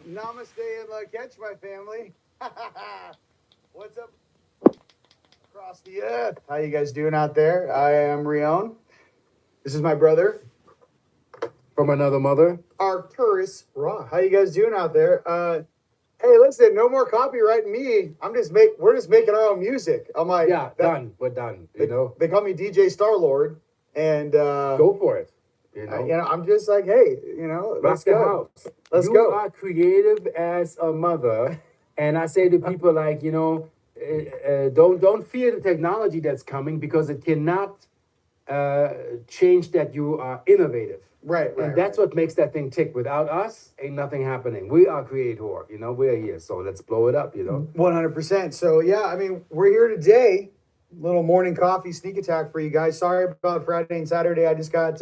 Namaste and catch my family. What's up across the earth? How you guys doing out there? I am Rion. This is my brother From another mother. Arcturus. Raw. How you guys doing out there? Hey, listen, no more copyrighting me. We're just making our own music. I'm like, Yeah, done. We're done. They call me DJ Star Lord, and Go for it. I'm just like, hey, let's Rock the go. house. Let's You go. are creative as a mother, and I say to people like, don't fear the technology that's coming because it cannot change that you are innovative. Right. And that's what makes that thing tick. Without us, ain't nothing happening. We are creator, we're here. So let's blow it up, 100%. So, yeah, I mean, we're here today. Little morning coffee sneak attack for you guys. Sorry about Friday and Saturday. I just got,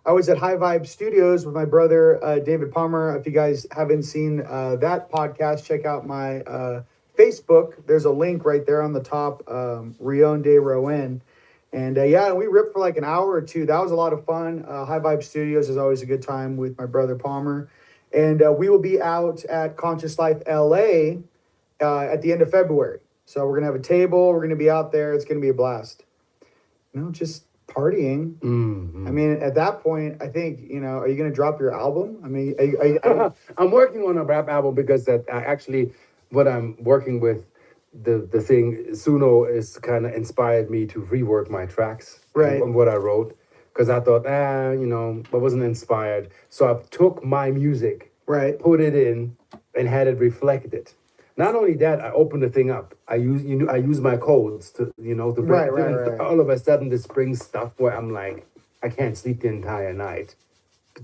I was at High Vibe Studios with my brother, David Palmer. If you guys haven't seen that podcast, check out my Facebook. There's a link right there on the top, Rion de Rouen. And we ripped for like an hour or two. That was a lot of fun. High Vibe Studios is always a good time with my brother Palmer. And we will be out at Conscious Life LA at the end of February. So we're going to have a table. We're going to be out there. It's going to be a blast. Just partying. Mm-hmm. I mean, at that point, I think, are you going to drop your album? I mean, I'm working on a rap album because that actually what I'm working with, the thing Suno is kind of inspired me to rework my tracks, right, on what I wrote, because I thought I wasn't inspired, so I took my music, right, put it in and had it reflected. Not only that, I opened the thing up. I use my codes to right. All of a sudden this brings stuff where I'm like, I can't sleep the entire night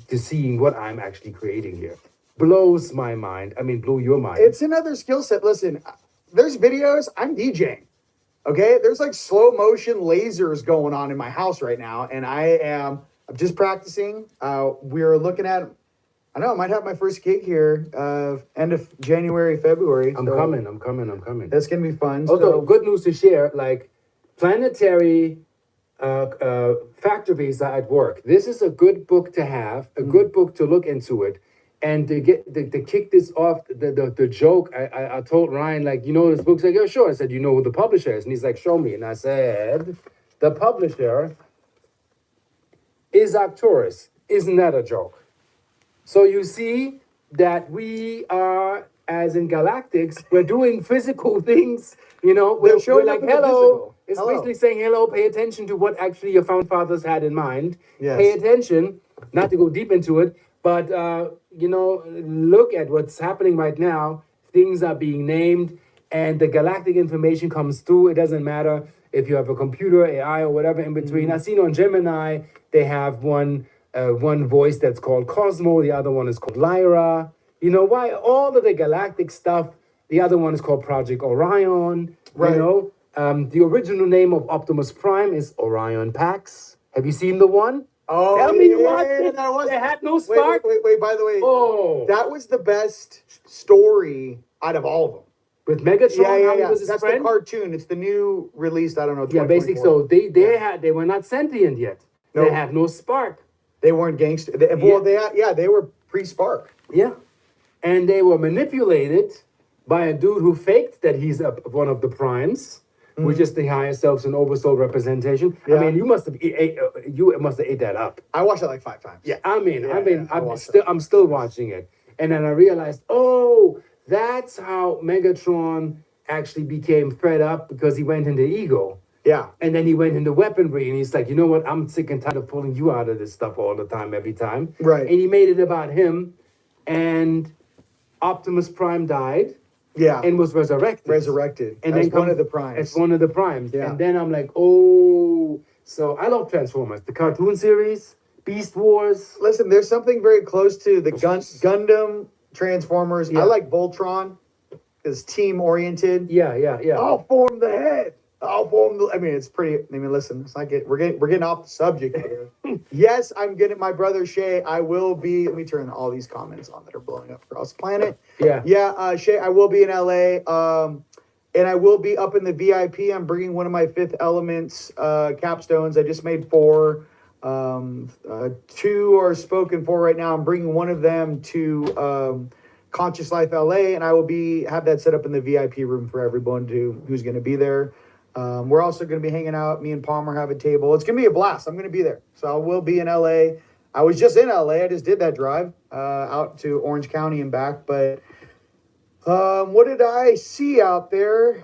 to seeing what I'm actually creating here. Blows my mind. I mean, blew your mind. It's another skill set. Listen, there's videos. I'm DJing. Okay, there's like slow motion lasers going on in my house right now, and I'm just practicing. We're looking at. I know I might have my first gig here, end of January, February. I'm coming. That's gonna be fun. Also, good news to share. Like planetary factories are at work. This is a good book to have. A good book to look into it. And to kick this off, the joke, I told Ryan, like, this book's like, yeah, sure. I said, you know who the publisher is? And he's like, show me. And I said, the publisher is Arcturus. Isn't that a joke? So you see that we are, as in galactics, we're doing physical things, we're like, hello. It's basically saying, hello, pay attention to what actually your founding fathers had in mind. Yes. Pay attention, not to go deep into it, but, look at what's happening right now. Things are being named, and the galactic information comes through. It doesn't matter if you have a computer, AI, or whatever in between. Mm-hmm. I've seen on Gemini, they have one voice that's called Cosmo. The other one is called Lyra. Why? All of the galactic stuff. The other one is called Project Orion. Right. The original name of Optimus Prime is Orion Pax. Have you seen the one? Oh, tell me you watched it. They had no spark. Wait, by the way. Oh. That was the best story out of all of them. With Megatron, yeah. He was his That's friend? the cartoon. It's the new released, I don't know, Yeah, basically, so they were not sentient yet. No. They had no spark. They weren't gangster. They were pre-spark. Yeah. And they were manipulated by a dude who faked that he's one of the primes, which is the higher selves and oversoul representation. Yeah. I mean, you must have ate that up. I watched it like 5 times. Yeah, I'm still watching it. And then I realized, that's how Megatron actually became fed up because he went into ego. Yeah. And then he went into weaponry and he's like, you know what? I'm sick and tired of pulling you out of this stuff all the time, every time. Right. And he made it about him. And Optimus Prime died. Yeah. And was resurrected. And then one of the primes. It's one of the primes. Yeah. And then I'm like, so I love Transformers. The cartoon series, Beast Wars. Listen, there's something very close to the Gundam Transformers. Yeah. I like Voltron because team oriented. Yeah. I'll form the head. It's pretty. Listen, it's like we're getting off the subject here. Yes, I'm getting my brother Shay. I will be. Let me turn all these comments on that are blowing up across the planet. Yeah. Shay, I will be in LA. And I will be up in the VIP. I'm bringing one of my Fifth Elements capstones. I just made 4. Two are spoken for right now. I'm bringing one of them to Conscious Life LA, and I will have that set up in the VIP room for everyone who's going to be there. We're also going to be hanging out. Me and Palmer have a table. It's going to be a blast. I'm going to be there. So I will be in LA. I was just in LA. I just did that drive out to Orange County and back. But what did I see out there?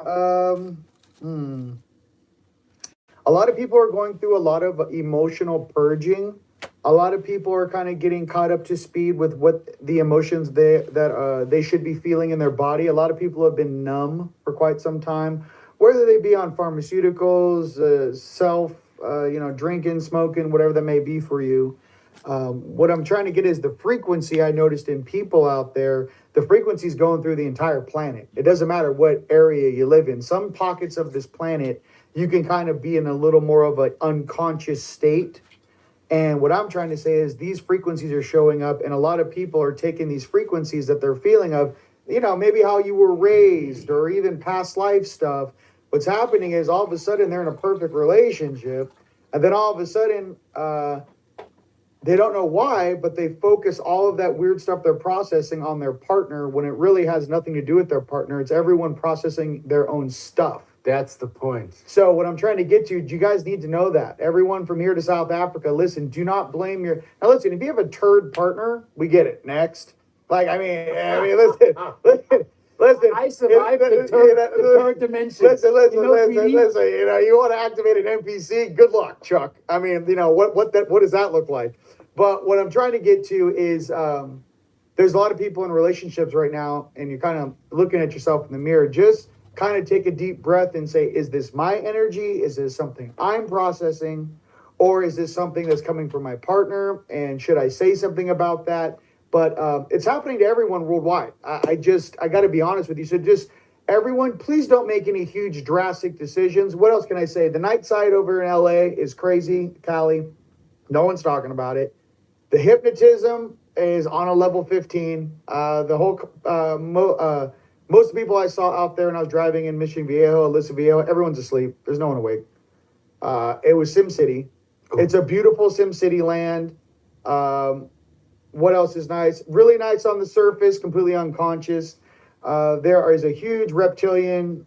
A lot of people are going through a lot of emotional purging. A lot of people are kind of getting caught up to speed with what the emotions they should be feeling in their body. A lot of people have been numb for quite some time, whether they be on pharmaceuticals, drinking, smoking, whatever that may be for you. What I'm trying to get is the frequency I noticed in people out there. The frequency is going through the entire planet. It doesn't matter what area you live in. Some pockets of this planet, you can kind of be in a little more of an unconscious state. And what I'm trying to say is these frequencies are showing up, and a lot of people are taking these frequencies that they're feeling of, maybe how you were raised or even past life stuff. What's happening is all of a sudden they're in a perfect relationship, and then all of a sudden they don't know why, but they focus all of that weird stuff they're processing on their partner when it really has nothing to do with their partner. It's everyone processing their own stuff. That's the point. So what I'm trying to get to, you guys need to know that. Everyone from here to South Africa, listen, do not blame Now listen, if you have a turd partner, we get it. Next. Listen. I survived the third dimension. Listen. You want to activate an NPC? Good luck, Chuck. What does that look like? But what I'm trying to get to is there's a lot of people in relationships right now, and you're kind of looking at yourself in the mirror. Just kind of take a deep breath and say, is this my energy? Is this something I'm processing? Or is this something that's coming from my partner? And should I say something about that? But it's happening to everyone worldwide. I got to be honest with you. So just everyone, please don't make any huge drastic decisions. What else can I say? The night side over in LA is crazy, Cali. No one's talking about it. The hypnotism is on a level 15. Most of the people I saw out there when I was driving in Mission Viejo, Aliso Viejo, everyone's asleep. There's no one awake. It was Sim City. Cool. It's a beautiful Sim City land. What else is nice? Really nice on the surface, completely unconscious. There is a huge reptilian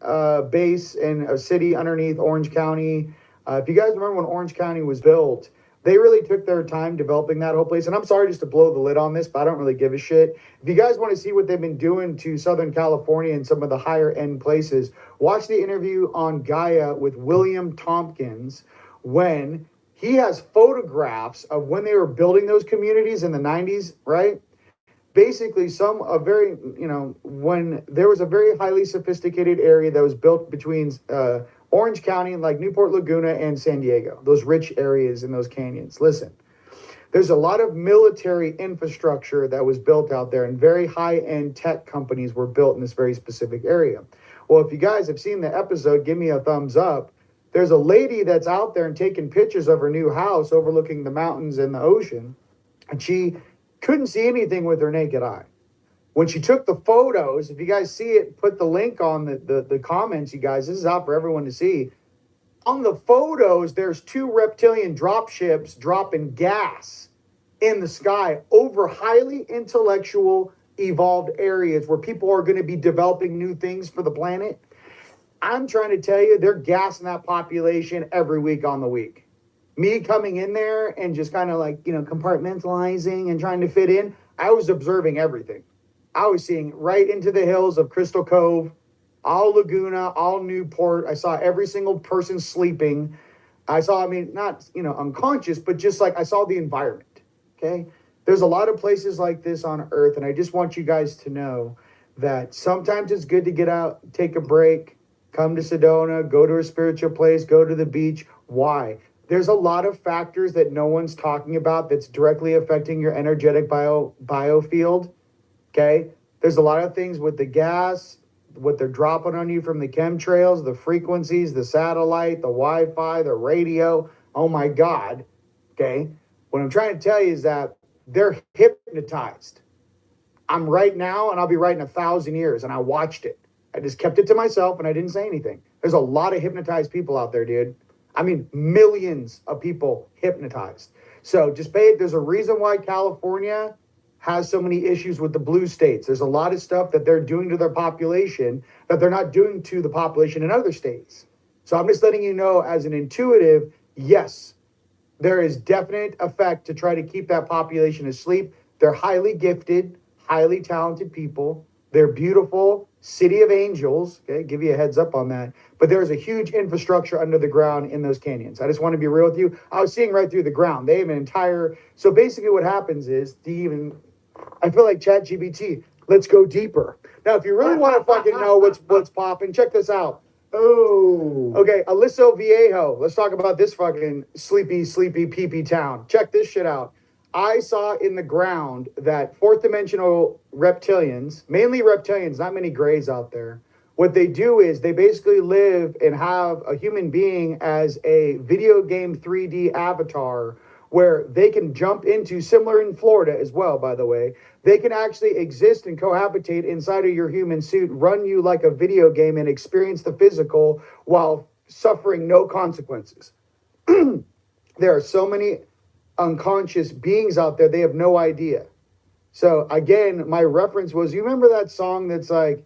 base in a city underneath Orange County. If you guys remember when Orange County was built, they really took their time developing that whole place. And I'm sorry just to blow the lid on this, but I don't really give a shit. If you guys want to see what they've been doing to Southern California and some of the higher end places, watch the interview on Gaia with William Tompkins when he has photographs of when they were building those communities in the 90s, right? Basically, when there was a very highly sophisticated area that was built between Orange County and like Newport Laguna and San Diego, those rich areas in those canyons. Listen, there's a lot of military infrastructure that was built out there, and very high-end tech companies were built in this very specific area. Well, if you guys have seen the episode, give me a thumbs up. There's a lady that's out there and taking pictures of her new house overlooking the mountains and the ocean, and she couldn't see anything with her naked eye. When she took the photos, if you guys see it, put the link on the comments, you guys. This is out for everyone to see. On the photos, there's two reptilian drop ships dropping gas in the sky over highly intellectual, evolved areas where people are going to be developing new things for the planet. I'm trying to tell you, they're gassing that population every week on the week. Me coming in there and just kind of compartmentalizing and trying to fit in, I was observing everything. I was seeing right into the hills of Crystal Cove, all Laguna, all Newport. I saw every single person sleeping. I saw, not, unconscious, but just I saw the environment, okay? There's a lot of places like this on Earth, and I just want you guys to know that sometimes it's good to get out, take a break, come to Sedona, go to a spiritual place, go to the beach. Why? There's a lot of factors that no one's talking about that's directly affecting your energetic biofield. Okay, there's a lot of things with the gas, what they're dropping on you from the chemtrails, the frequencies, the satellite, the Wi-Fi, the radio. Oh my God. Okay, what I'm trying to tell you is that they're hypnotized. I'm right now, and I'll be right in 1,000 years, and I watched it. I just kept it to myself, and I didn't say anything. There's a lot of hypnotized people out there, dude. I mean, millions of people hypnotized. So just pay it. There's a reason why California has so many issues with the blue states. There's a lot of stuff that they're doing to their population that they're not doing to the population in other states. So I'm just letting you know, as an intuitive, yes, there is definite effect to try to keep that population asleep. They're highly gifted, highly talented people. They're beautiful, city of angels. Okay, give you a heads up on that. But there's a huge infrastructure under the ground in those canyons. I just want to be real with you. I was seeing right through the ground. They have an entire. So basically, what happens is I feel like ChatGPT. Let's go deeper. Now, if you really want to fucking know what's popping, check this out. Oh. Okay, Aliso Viejo. Let's talk about this fucking sleepy, pee-pee town. Check this shit out. I saw in the ground that fourth dimensional reptilians, mainly reptilians, not many grays out there, what they do is they basically live and have a human being as a video game 3D avatar where they can jump into, similar in Florida as well, by the way, they can actually exist and cohabitate inside of your human suit, run you like a video game and experience the physical while suffering no consequences. There are so many unconscious beings out there, they have no idea. So again, my reference was, you remember that song that's like,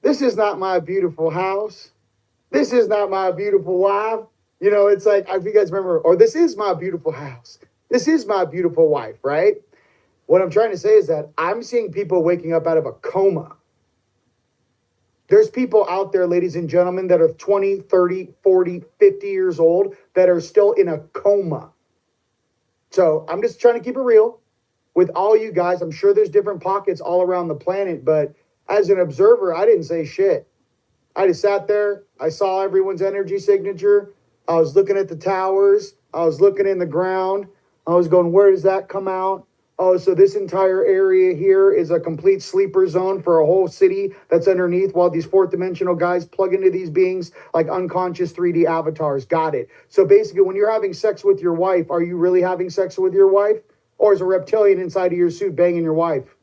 this is not my beautiful house. This is not my beautiful wife. You know, it's like, if you guys remember, or this is my beautiful house. This is my beautiful wife, right? What I'm trying to say is that I'm seeing people waking up out of a coma. There's people out there, ladies and gentlemen, that are 20, 30, 40, 50 years old that are still in a coma. So I'm just trying to keep it real with all you guys. I'm sure there's different pockets all around the planet, but as an observer, I didn't say shit. I just sat there. I saw everyone's energy signature. I was looking at the towers. I was looking in the ground. I was going, where does that come out? Oh, so this entire area here is a complete sleeper zone for a whole city that's underneath while these fourth dimensional guys plug into these beings like unconscious 3D avatars. Got it. So basically, when you're having sex with your wife, are you really having sex with your wife? Or is a reptilian inside of your suit banging your wife?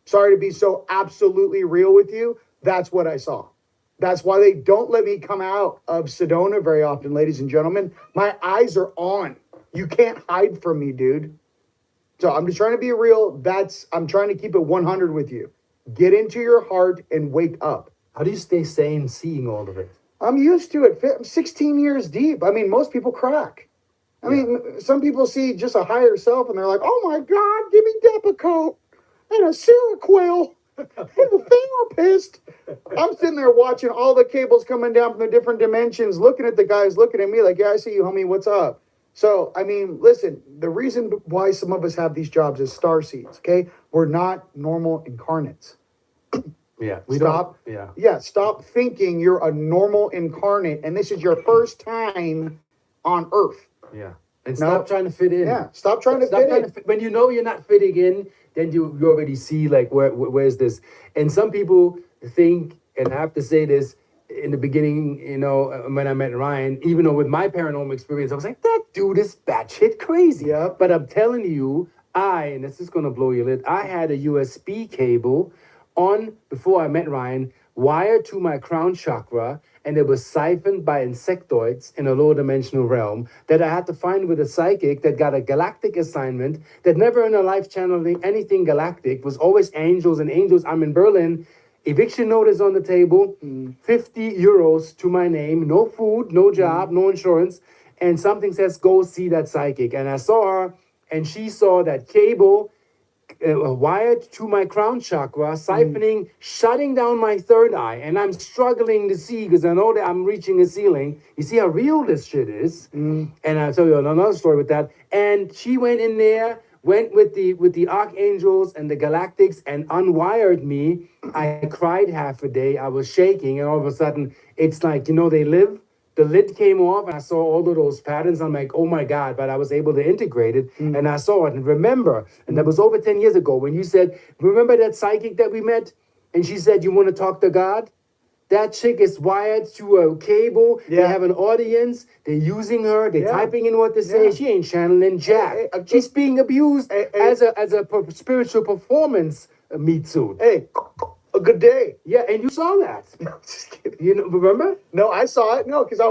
Sorry to be so absolutely real with you. That's what I saw. That's why they don't let me come out of Sedona very often, ladies and gentlemen. My eyes are on. You can't hide from me, dude. So I'm just trying to be real. I'm trying to keep it 100 with you. Get into your heart and wake up. How do you stay sane seeing all of it? I'm used to it. I'm 16 years deep. I mean, most people crack. I mean, some people see just a higher self and they're like, oh my God, give me Depakote and a Seroquel and a therapist. I'm sitting there watching all the cables coming down from the different dimensions, looking at the guys looking at me like, yeah, I see you, homie. What's up? So, I mean, listen, the reason why some of us have these jobs is starseeds, okay? We're not normal incarnates. Yeah. Stop thinking you're a normal incarnate and this is your first time on Earth. Yeah. And stop trying to fit in. Yeah, stop trying to fit in. When you know you're not fitting in, then you already see like where's this. And some people think, and I have to say this, in the beginning, you know, when I met Ryan, even though with my paranormal experience, I was like, that dude is batshit crazy. Yeah. But I'm telling you, and this is going to blow your lid, I had a USB cable on, before I met Ryan, wired to my crown chakra, and it was siphoned by insectoids in a lower dimensional realm that I had to find with a psychic that got a galactic assignment that never in her life channeled anything galactic, was always angels and angels. I'm in Berlin. Eviction notice on the table, 50 euros to my name, no food, no job, no insurance, and something says, go see that psychic. And I saw her, and she saw that cable wired to my crown chakra, siphoning, shutting down my third eye, and I'm struggling to see because I know that I'm reaching a ceiling. You see how real this shit is? And I'll tell you another story with that. And she went in there, went with the archangels and the galactics and unwired me. I cried half a day. I was shaking, and all of a sudden, it's like, you know, they live. The lid came off, and I saw all of those patterns. I'm like, oh my God, but I was able to integrate it, and I saw it. And remember, and that was over 10 years ago, when you said, remember that psychic that we met? And she said, you want to talk to God? That chick is wired to a cable. Yeah. They have an audience. They're using her. They're typing in what they say. She ain't channeling jack. She's being abused as a spiritual performance meat suit. Hey, a good day. Yeah, and you saw that. No, just kidding. You know, remember? No, I saw it. No, because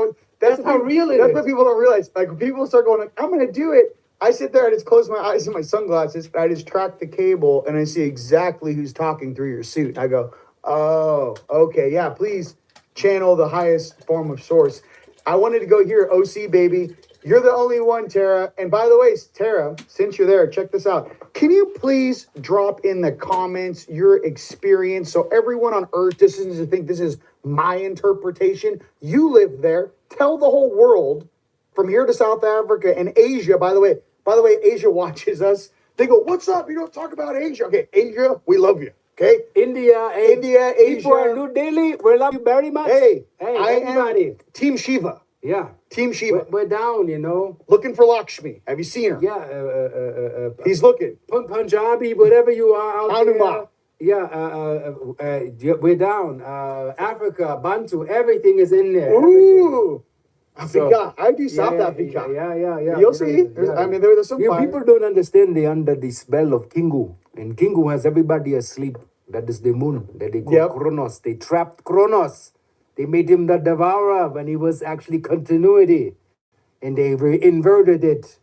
That's how real it That's is. what people don't realize. Like when people start going, like, I'm gonna do it. I sit there, I just close my eyes and my sunglasses, and I just track the cable, and I see exactly who's talking through your suit. I go, oh, okay, yeah, please channel the highest form of source. I wanted to go here, OC baby. You're the only one, Tara. And by the way, Tara, since you're there, check this out. Can you please drop in the comments your experience so everyone on Earth doesn't think this is my interpretation? You live there. Tell the whole world from here to South Africa and Asia. By the way, Asia watches us. They go, "What's up? You don't talk about Asia." Okay, Asia, we love you. Okay, India, India, people Asia. in New Delhi, we love you very much. Hey, everybody. am Team Shiva. Yeah. Team Shiva. We're down, you know. Looking for Lakshmi. Have you seen her? Yeah. He's looking. Punjabi, whatever you are out Hanuma. there. Yeah, we're down. Africa, Bantu, everything is in there. Ooh. So, Africa. I do South Africa. Yeah. You'll see. I mean, there's some fire. People don't understand. They're under the spell of Kingu. And Kingu has everybody asleep. That is the moon. That they call Kronos. They trapped Kronos. They made him the devourer when he was actually continuity. And they inverted it.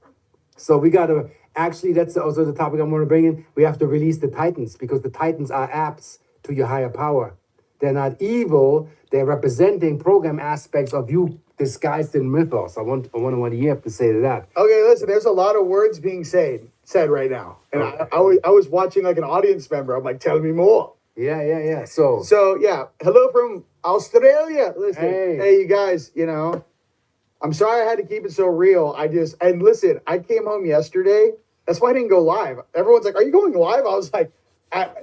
So we got to, actually, that's also the topic I'm going to bring in. We have to release the Titans because the Titans are apps to your higher power. They're not evil. They're representing program aspects of you disguised in mythos. I want what you have to say to that. Okay, listen, there's a lot of words being said right now. And I was watching like an audience member. I'm like, tell me more. Yeah. So yeah, hello from Australia. Listen, hey, you guys, I'm sorry I had to keep it so real. And listen, I came home yesterday. That's why I didn't go live. Everyone's like, are you going live? I was like,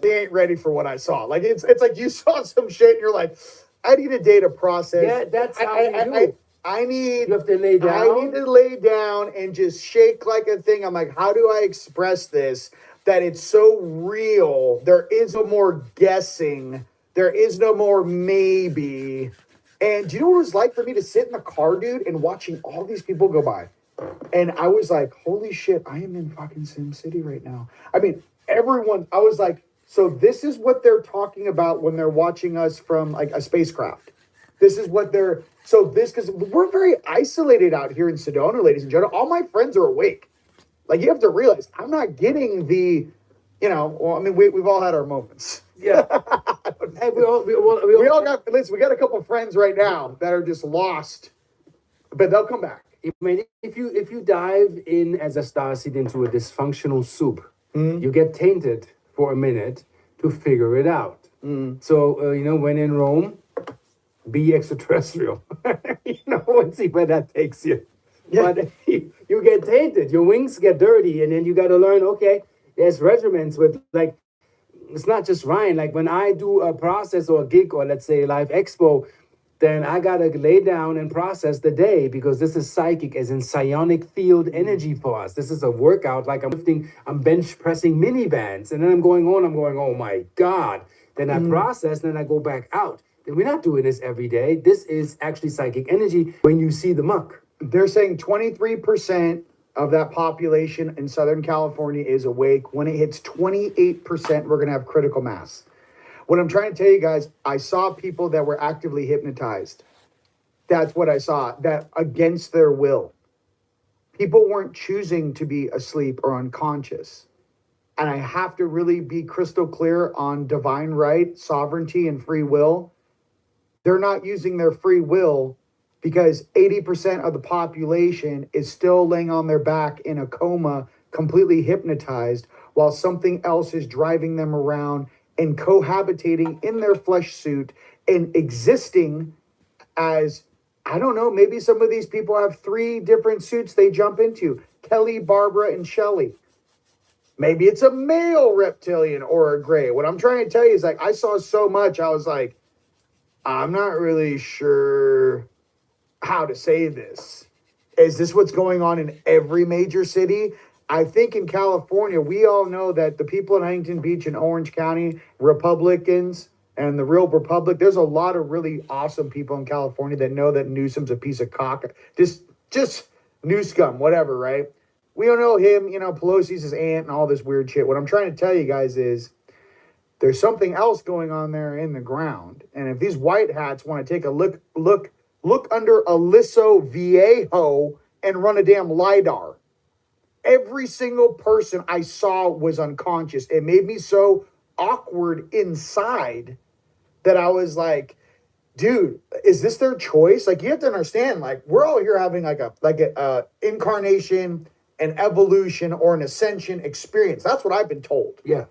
they ain't ready for what I saw. Like, it's like you saw some shit and you're like, I need a day to process. Yeah, that's how you do it. You have to lay down. I need to lay down and just shake like a thing. I'm like, how do I express this that it's so real? There is no more guessing. There is no more maybe. And do you know what it was like for me to sit in the car, dude, and watching all these people go by? And I was like, holy shit, I am in fucking Sim City right now. I mean, everyone, I was like, so this is what they're talking about when they're watching us from like a spacecraft. This is what because we're very isolated out here in Sedona, ladies and gentlemen. All my friends are awake. Like, you have to realize, I'm not getting we've all had our moments. Yeah. Hey, we all got, listen, we got a couple of friends right now that are just lost, but they'll come back. I mean, if you dive in as a starseed into a dysfunctional soup, you get tainted for a minute to figure it out. So, when in Rome, be extraterrestrial. And see where that takes you. Yeah. But you get tainted, your wings get dirty, and then you got to learn, okay, there's regiments with, like, it's not just Ryan. Like, when I do a process or a gig or, let's say, live expo, then I got to lay down and process the day because this is psychic, as in psionic field energy for us. This is a workout, like I'm bench pressing minivans, and then I'm going, oh my God. Then I process, then I go back out. Then we're not doing this every day. This is actually psychic energy when you see the muck. They're saying 23% of that population in Southern California is awake. When it hits 28%, we're going to have critical mass. What I'm trying to tell you guys, I saw people that were actively hypnotized. That's what I saw, that against their will. People weren't choosing to be asleep or unconscious. And I have to really be crystal clear on divine right, sovereignty, and free will. They're not using their free will because 80% of the population is still laying on their back in a coma, completely hypnotized, while something else is driving them around and cohabitating in their flesh suit and existing as, I don't know, maybe some of these people have 3 different suits they jump into. Kelly, Barbara, and Shelley. Maybe it's a male reptilian or a gray. What I'm trying to tell you is, like, I saw so much, I was like, I'm not really sure how to say this. Is this what's going on in every major city? I think in California, we all know that the people in Huntington Beach and Orange County, Republicans and the real Republic, there's a lot of really awesome people in California that know that Newsom's a piece of cock. Just new scum, whatever, right? We don't know him, Pelosi's his aunt and all this weird shit. What I'm trying to tell you guys is there's something else going on there in the ground. And if these white hats want to take a look look under Aliso Viejo and run a damn LiDAR. Every single person I saw was unconscious. It made me so awkward inside that I was like, dude, is this their choice? Like, you have to understand, like, we're all here having like a incarnation, an evolution, or an ascension experience. That's what I've been told. Yeah.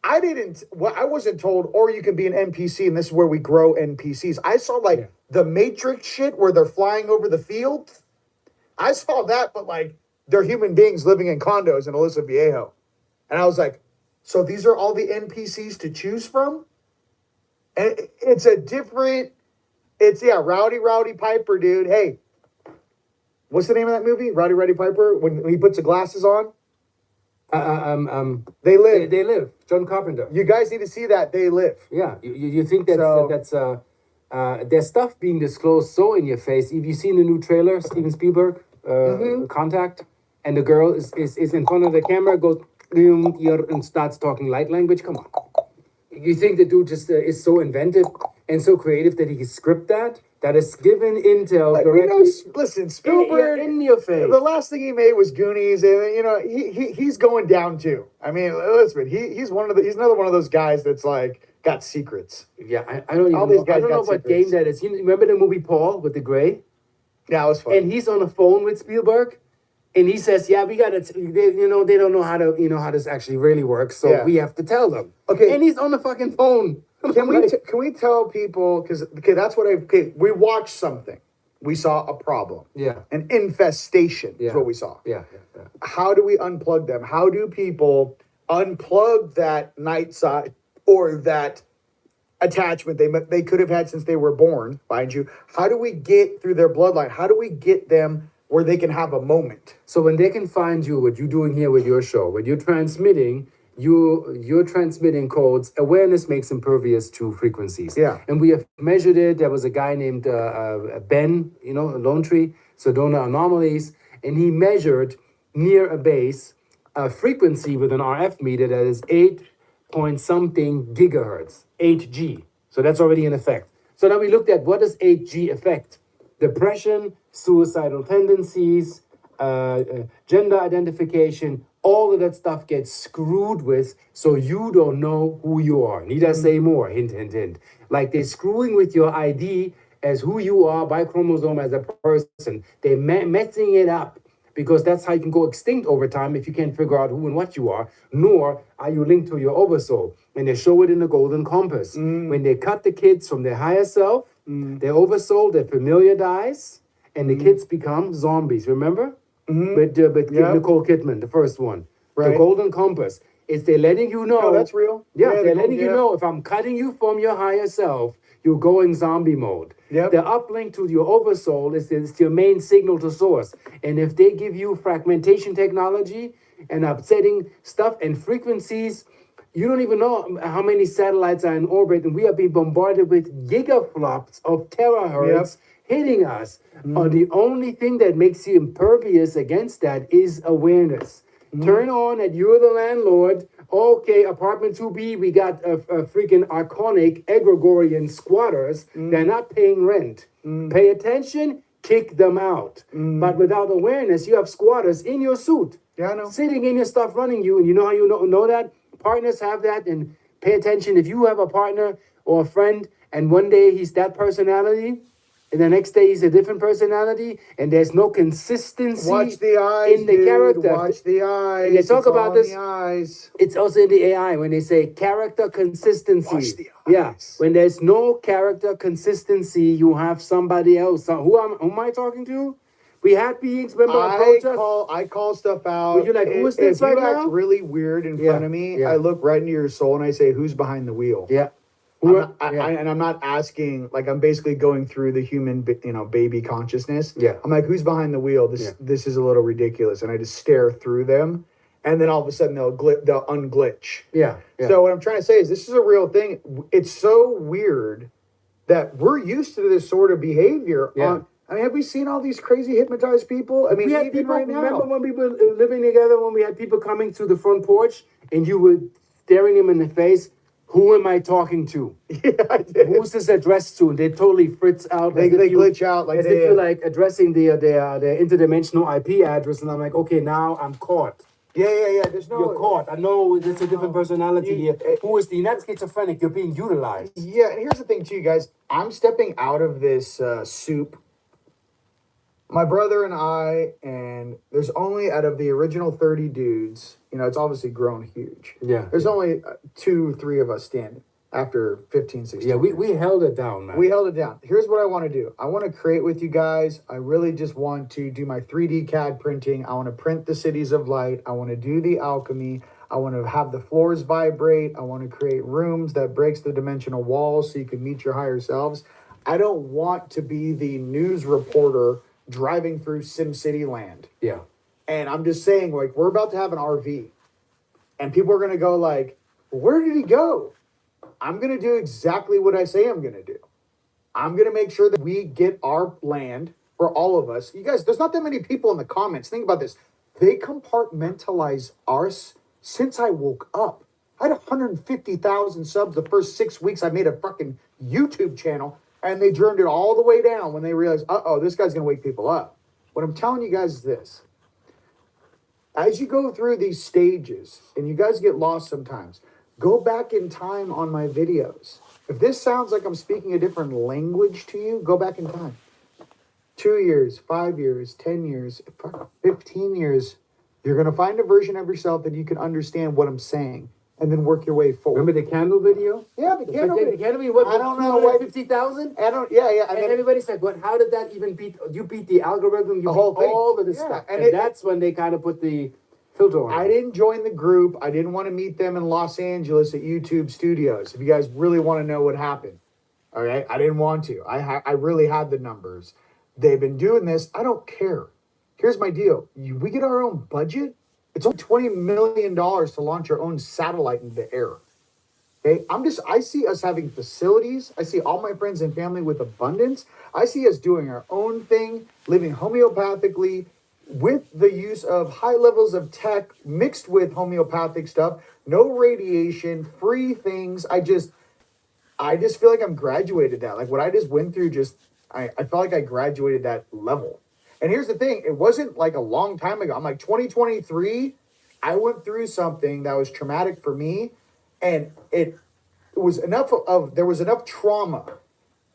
I wasn't told, or you can be an NPC, and this is where we grow NPCs. I saw like the Matrix shit where they're flying over the field. I saw that, but like they're human beings living in condos in Aliso Viejo. And I was like, so these are all the NPCs to choose from? And it's Rowdy Piper, dude. Hey, what's the name of that movie? Rowdy Piper, when he puts the glasses on? They Live. They Live. John Carpenter. You guys need to see that. They Live. Yeah. You think that's there's stuff being disclosed so in your face. Have you seen the new trailer, Steven Spielberg, Contact? And the girl is in front of the camera, goes and starts talking light language. Come on. You think the dude just is so inventive and so creative that he can script that is given intel directly. Listen, Spielberg in your face. The last thing he made was Goonies, and he's going down too. I mean, listen, he's another one of those guys that's like got secrets. Yeah, I don't even All know. these guys I don't know got what secrets. game that is. You remember the movie Paul with the gray? Yeah, it was fun. And he's on the phone with Spielberg. And he says, "Yeah, we gotta. They don't know how to, how this actually really works. So we have to tell them." Okay. And he's on the fucking phone. Can we tell people, because that's what we watched something. We saw a problem. Yeah. An infestation is what we saw. Yeah. How do we unplug them? How do people unplug that night side or that attachment they could have had since they were born, mind you? How do we get through their bloodline? How do we get them where they can have a moment? So when they can find you, what you're doing here with your show, when you're transmitting, you're transmitting codes. Awareness makes impervious to frequencies. Yeah. And we have measured it. There was a guy named Ben, Lone Tree, Sedona Anomalies, and he measured near a base a frequency with an RF meter that is 8 point something gigahertz, 8G. So that's already in effect. So now we looked at what does 8G affect? Depression, suicidal tendencies, gender identification, all of that stuff gets screwed with, so you don't know who you are. Need I say more? Hint, hint, hint. Like they're screwing with your ID as who you are by chromosome as a person. They're messing it up because that's how you can go extinct over time if you can't figure out who and what you are, nor are you linked to your oversoul. And they show it in the golden compass. When they cut the kids from their higher self, their oversoul, their familiar dies, and the kids become zombies. Remember? With Nicole Kidman, the first one. Right. The golden compass. Is they're letting you know. Oh, that's real. Yeah, they're letting you know if I'm cutting you from your higher self, you're going zombie mode. Yep. The uplink to your oversoul is your main signal to source. And if they give you fragmentation technology and upsetting stuff and frequencies, you don't even know how many satellites are in orbit, and we are being bombarded with gigaflops of terahertz hitting us. The only thing that makes you impervious against that is awareness. Turn on that you're the landlord. Okay, apartment 2B, we got a freaking archonic egregorian squatters. They're not paying rent. Pay attention, kick them out. But without awareness, you have squatters in your suit. Yeah, I know. Sitting in your stuff, running you. And you know how you know that? Partners have that. And pay attention. If you have a partner or a friend, and one day he's that personality, and the next day he's a different personality, and there's no consistency Watch the eyes, in the character. Watch the eyes. And they talk It's about all this. in the eyes. It's also in the AI when they say character consistency. Watch the Yeah, eyes. when there's no character consistency, you have somebody else. So who am I talking to? We had beings, remember, approach us. I call stuff out. Were you like, who is this if right you act now? really weird in front of me, I look right into your soul and I say, "Who's behind the wheel?" Yeah. I'm not asking, like, I'm basically going through the human, baby consciousness. Yeah. I'm like, who's behind the wheel? This is a little ridiculous. And I just stare through them. And then all of a sudden they'll unglitch. Yeah. So what I'm trying to say is this is a real thing. It's so weird that we're used to this sort of behavior. Yeah. Have we seen all these crazy hypnotized people? I mean, We had even people, right now. remember when we were living together, when we had people coming to the front porch and you were staring them in the face? who am I talking to? Yeah, I did. Who's this addressed to? And they totally fritz out. They glitch out like as if they. you're like addressing their interdimensional IP address, and I'm like, okay, now I'm caught. Yeah. There's no. You're caught. I know there's a different personality You- here. Who is the not schizophrenic? You're being utilized. Yeah, and here's the thing too, guys. I'm stepping out of this soup. My brother and I, and there's only out of the original 30 dudes, you know, it's obviously grown huge. Yeah. There's only 2-3 of us standing after 15, 16. Yeah, we held it down, man. We held it down. Here's what I want to do. I want to create with you guys. I really just want to do my 3D CAD printing. I want to print the cities of light. I want to do the alchemy. I want to have the floors vibrate. I want to create rooms that breaks the dimensional walls so you can meet your higher selves. I don't want to be the news reporter driving through SimCity land. Yeah. And I'm just saying, like, we're about to have an RV. And people are going to go like, where did he go? I'm going to do exactly what I say I'm going to do. I'm going to make sure that we get our land for all of us. You guys, there's not that many people in the comments. Think about this. They compartmentalize ours since I woke up. I had 150,000 subs the first 6 weeks I made a fucking YouTube channel, and they turned it all the way down when they realized, uh-oh, this guy's going to wake people up. What I'm telling you guys is this. As you go through these stages, and you guys get lost sometimes, go back in time on my videos. If this sounds like I'm speaking a different language to you, go back in time. 2 years, 5 years, 10 years, 15 years. You're going to find a version of yourself that you can understand what I'm saying and then work your way forward. Remember the candle video? Yeah, the candle video. The candle video, what? I don't know what- 250,000? Yeah. And everybody said, "What? How did that even beat? You beat the algorithm. You The beat whole thing. all of this Yeah, stuff." and And that's when they kind of put the filter on. I didn't join the group. I didn't want to meet them in Los Angeles at YouTube Studios. If you guys really want to know what happened, all right, I didn't want to. I really had the numbers. They've been doing this. I don't care. Here's my deal. We get our own budget. It's only $20 million to launch our own satellite into the air. Okay, I see us having facilities. I see all my friends and family with abundance. I see us doing our own thing, living homeopathically with the use of high levels of tech mixed with homeopathic stuff, no radiation, free things. I just feel like I'm graduated that. Like what I just went through, I felt like I graduated that level. And here's the thing, it wasn't like a long time ago. I'm like 2023, I went through something that was traumatic for me, and it was there was enough trauma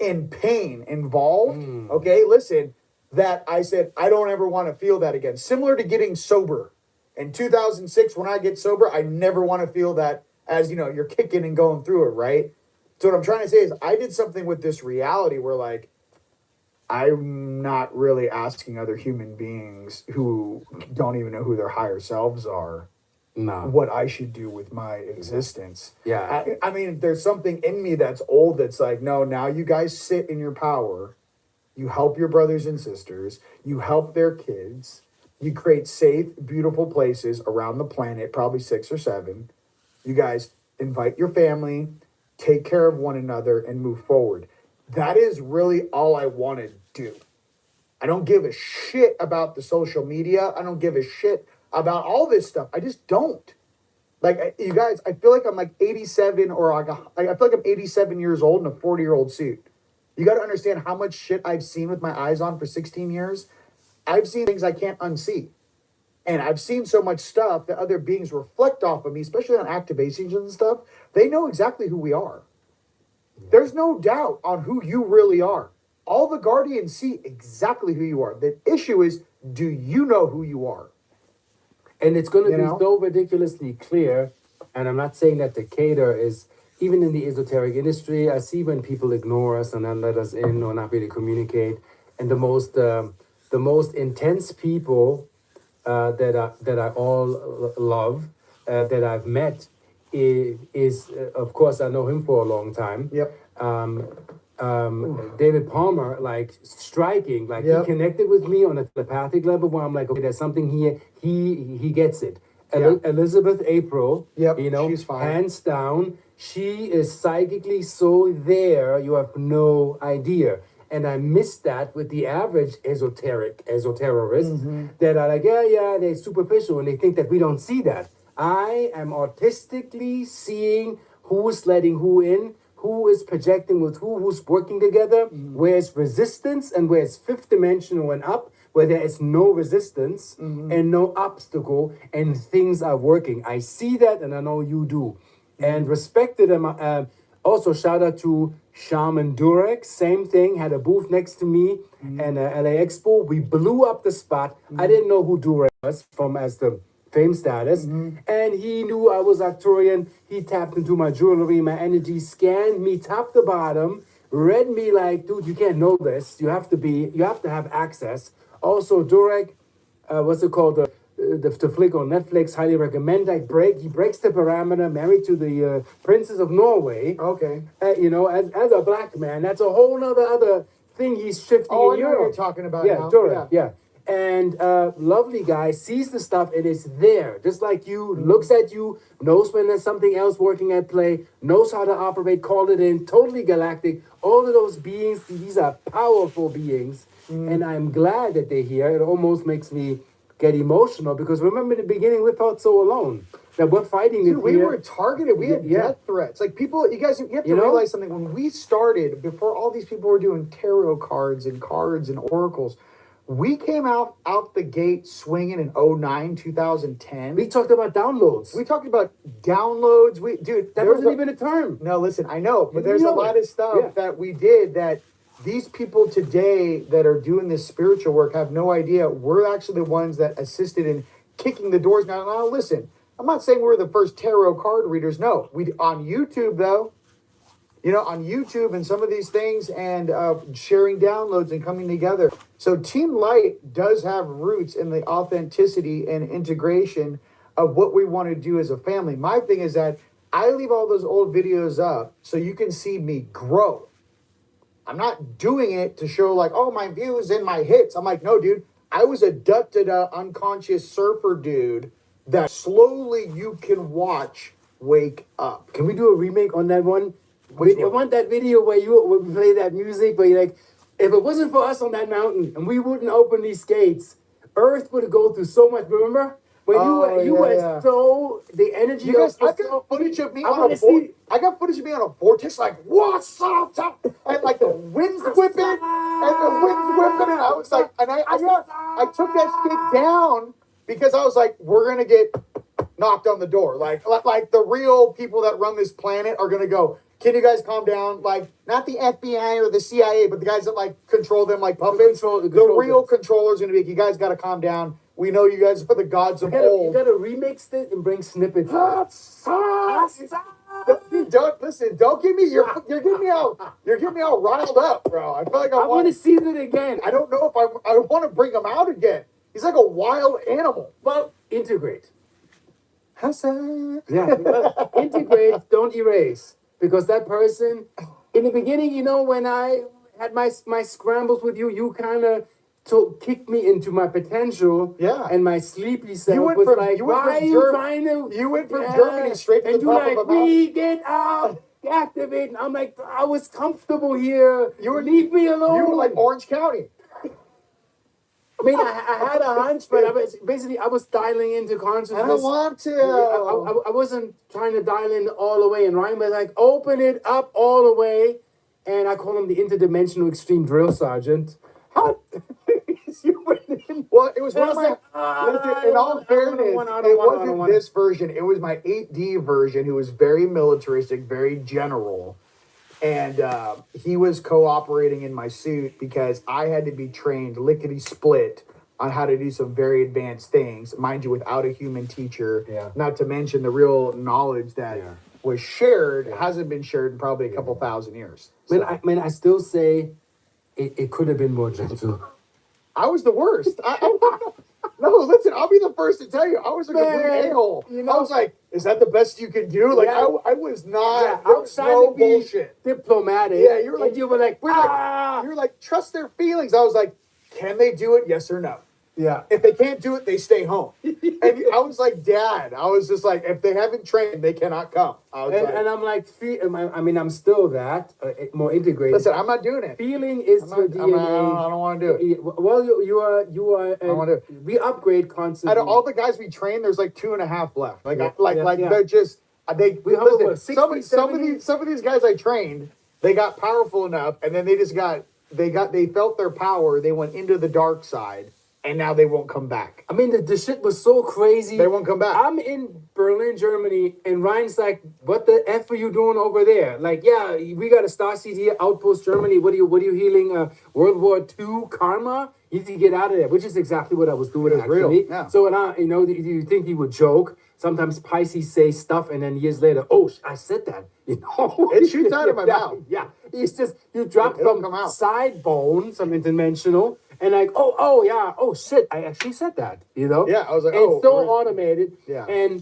and pain involved. Okay, listen, that I said, I don't ever want to feel that again. Similar to getting sober. In 2006, when I get sober, I never want to feel that as, you know, you're kicking and going through it, right? So what I'm trying to say is I did something with this reality where, like, I'm not really asking other human beings who don't even know who their higher selves are what I should do with my existence. Yeah. I mean, there's something in me that's old that's like, no, now you guys sit in your power. You help your brothers and sisters. You help their kids. You create safe, beautiful places around the planet, probably 6 or 7. You guys invite your family, take care of one another, and move forward. That is really all I want to do. I don't give a shit about the social media. I don't give a shit about all this stuff. I just don't. Like, you guys, I feel like I'm like 87 or I feel like I'm 87 years old in a 40-year-old suit. You got to understand how much shit I've seen with my eyes on for 16 years. I've seen things I can't unsee. And I've seen so much stuff that other beings reflect off of me, especially on activations and stuff. They know exactly who we are. There's no doubt on who you really are. All the guardians see exactly who you are. The issue is, do you know who you are? And it's going to be know? so ridiculously clear. And I'm not saying that Decatur is, even in the esoteric industry, I see when people ignore us and not let us in or not really communicate. And the most intense people that I all love, that I've met, is of course, I know him for a long time. Yep. David Palmer, like striking, like Yep. he connected with me on a telepathic level where I'm like, okay, there's something here. He gets it. Yeah. Elizabeth April, Yep, you know, she's fine. hands down, she is psychically so there, you have no idea. And I miss that with the average esoterist that are like, yeah, they're superficial and they think that we don't see that. I am artistically seeing who is letting who in, who is projecting with who's working together, where's resistance and where's fifth dimensional and up, where there is no resistance and no obstacle and things are working. I see that and I know you do. And respected them. Also, shout out to Shaman Durek. Same thing. Had a booth next to me and LA Expo. We blew up the spot. I didn't know who Durek was from as the fame status. And he knew I was Arcturian. He tapped into my jewelry, my energy, scanned me top to bottom, read me like, dude, you can't know this. You have to have access. Also, Durek, what's it called? The flick on Netflix, highly recommend. He breaks the parameter, married to the Princess of Norway. Okay. As a black man, that's a whole other thing he's shifting Oh, I in know what Europe. you're talking about Yeah, now. Durek, yeah. And lovely guy, sees the stuff and is there, just like you, looks at you, knows when there's something else working at play, knows how to operate, call it in, totally galactic. All of those beings, these are powerful beings. And I'm glad that they're here. It almost makes me get emotional because remember in the beginning we felt so alone that we're fighting Dude, it we here. were targeted. We had death threats. Like people, you guys, you have to realize something. When we started, before all these people were doing tarot cards and oracles, we came out the gate swinging in 09, 2010. We talked about downloads. We talked about downloads. That wasn't even a term. No, listen, I know, but You there's a know lot it. of stuff that we did that these people today that are doing this spiritual work have no idea. We're actually the ones that assisted in kicking the doors. Now listen, I'm not saying we're the first tarot card readers. No, we on YouTube though. On YouTube and some of these things and sharing downloads and coming together. So Team Light does have roots in the authenticity and integration of what we want to do as a family. My thing is that I leave all those old videos up so you can see me grow. I'm not doing it to show like, oh, my views and my hits. I'm like, no, dude, I was abducted unconscious surfer dude that slowly you can watch wake up. Can we do a remake on that one? Which I one? want that video where you play that music, but you're like, if it wasn't for us on that mountain and we wouldn't open these gates, Earth would go through so much. Remember when you were so the energy. You guys, of I got footage of me I on wanna a see- I got footage of me on a vortex, like what's up, and like the wind's whipping, and I was like, and I took that shit down because I was like, we're gonna get knocked on the door, like the real people that run this planet are gonna go. Can you guys calm down? Like, not the FBI or the CIA, but the guys that like control them like puppets. The real controller's gonna be like, you guys gotta calm down. We know you guys are the gods of old. You gotta remix it and bring snippets. Don't listen. Don't give me you're getting me all riled up, bro. I feel like I want to see that again. I don't know if I want to bring him out again. He's like a wild animal. Well, integrate. Hassan. Yeah, well, integrate, don't erase. Because that person, in the beginning, when I had my scrambles with you, you kind of kicked me into my potential. Yeah. And my sleepy self You went was from- like, you went why from are you trying to... You went from Germany straight to and the top you're of like, a mountain. we get out, activate. And I'm like, I was comfortable here. Leave me alone. You were like Orange County. I mean, I had a hunch, but I was dialing into consciousness. I don't want to. I wasn't trying to dial in all the way. And Ryan was like, open it up all the way. And I call him the interdimensional extreme drill sergeant. How? Well, it was one of my. In all fairness, it wasn't this version. It was my 8D version, who was very militaristic, very general. And he was cooperating in my suit because I had to be trained lickety split on how to do some very advanced things, mind you, without a human teacher. Yeah. Not to mention the real knowledge that was shared hasn't been shared in probably a couple thousand years. So. I still say it could have been more gentle. I was the worst. No, listen, I'll be the first to tell you, I was a complete a-hole. I was like, is that the best you can do? Like, I was not. Yeah, There was outside no to be bullshit. diplomatic. Yeah, you were like, and you were like, you were like, trust their feelings. I was like, can they do it? Yes or no? Yeah. If they can't do it, they stay home. And I was like, Dad. I was just like, if they haven't trained, they cannot come. And I'm like, I'm still that more integrated. Listen, I'm not doing it. Feeling is your DNA. I don't want to do it. Well, you are. I don't want to. We upgrade constantly. Out of all the guys we train, there's like 2.5 left. Like, Yeah. they're just. We hover listen, what, 60, 70? some of these guys I trained, they got powerful enough, and then they felt their power. They went into the dark side, and now they won't come back. I mean, the shit was so crazy. They won't come back. I'm in Berlin, Germany, and Ryan's like, "What the f are you doing over there?" Like, yeah, we got a star seed here, Outpost Germany. What are you healing? World War II karma? You need to get out of there, which is exactly what I was doing actually. Real, yeah. So, you think he would joke? Sometimes Pisces say stuff, and then years later, oh, I said that. It shoots out of my mouth. Yeah, it's just you drop It'll from come out. side bone, something dimensional. And like, oh yeah, oh shit, I actually said that, Yeah, I was like, it's so automated, Yeah.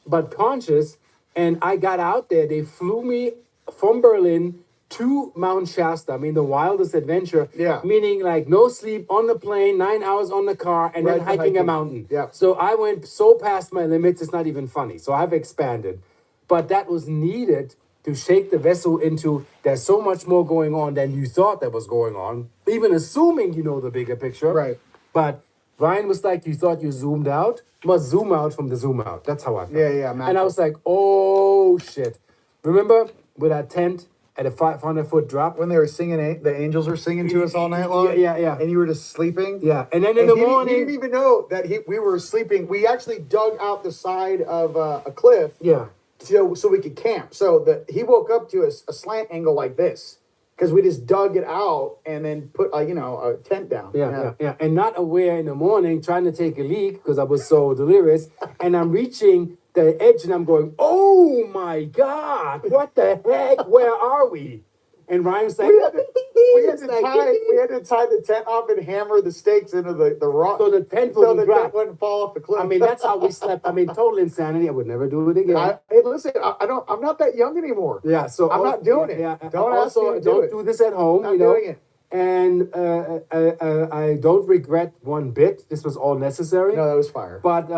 but conscious. And I got out there. They flew me from Berlin to Mount Shasta. I mean, the wildest adventure. Yeah. Meaning like no sleep on the plane, 9 hours on the car, and Right, then hiking a mountain. Yeah. So I went so past my limits. It's not even funny. So I've expanded, but that was needed to shake the vessel into there's so much more going on than you thought that was going on, even assuming you know the bigger picture. Right. But Ryan was like, you thought you zoomed out? Must zoom out from the zoom out. That's how I felt. Yeah, And I was like, oh shit. Remember with that tent at a 500-foot drop? When they were singing, the angels were singing to us all night long. Yeah. And you were just sleeping. Yeah. And then in the morning. He didn't even know that we were sleeping. We actually dug out the side of a cliff. Yeah. So we could camp. So he woke up to a slant angle like this because we just dug it out and then put a tent down. Yeah. And not aware in the morning trying to take a leak because I was so delirious. And I'm reaching the edge and I'm going, oh my God, what the heck? Where are we? And Ryan's like, we had to tie the tent up and hammer the stakes into the rock so the tent wouldn't fall off the cliff. I mean, that's how we slept. I mean, total insanity. I would never do it again. Hey, listen, I'm not that young anymore. Yeah, so I'm not doing it. Yeah, don't ask me to do this at home. Not doing it. And I don't regret one bit. This was all necessary. No, that was fire. But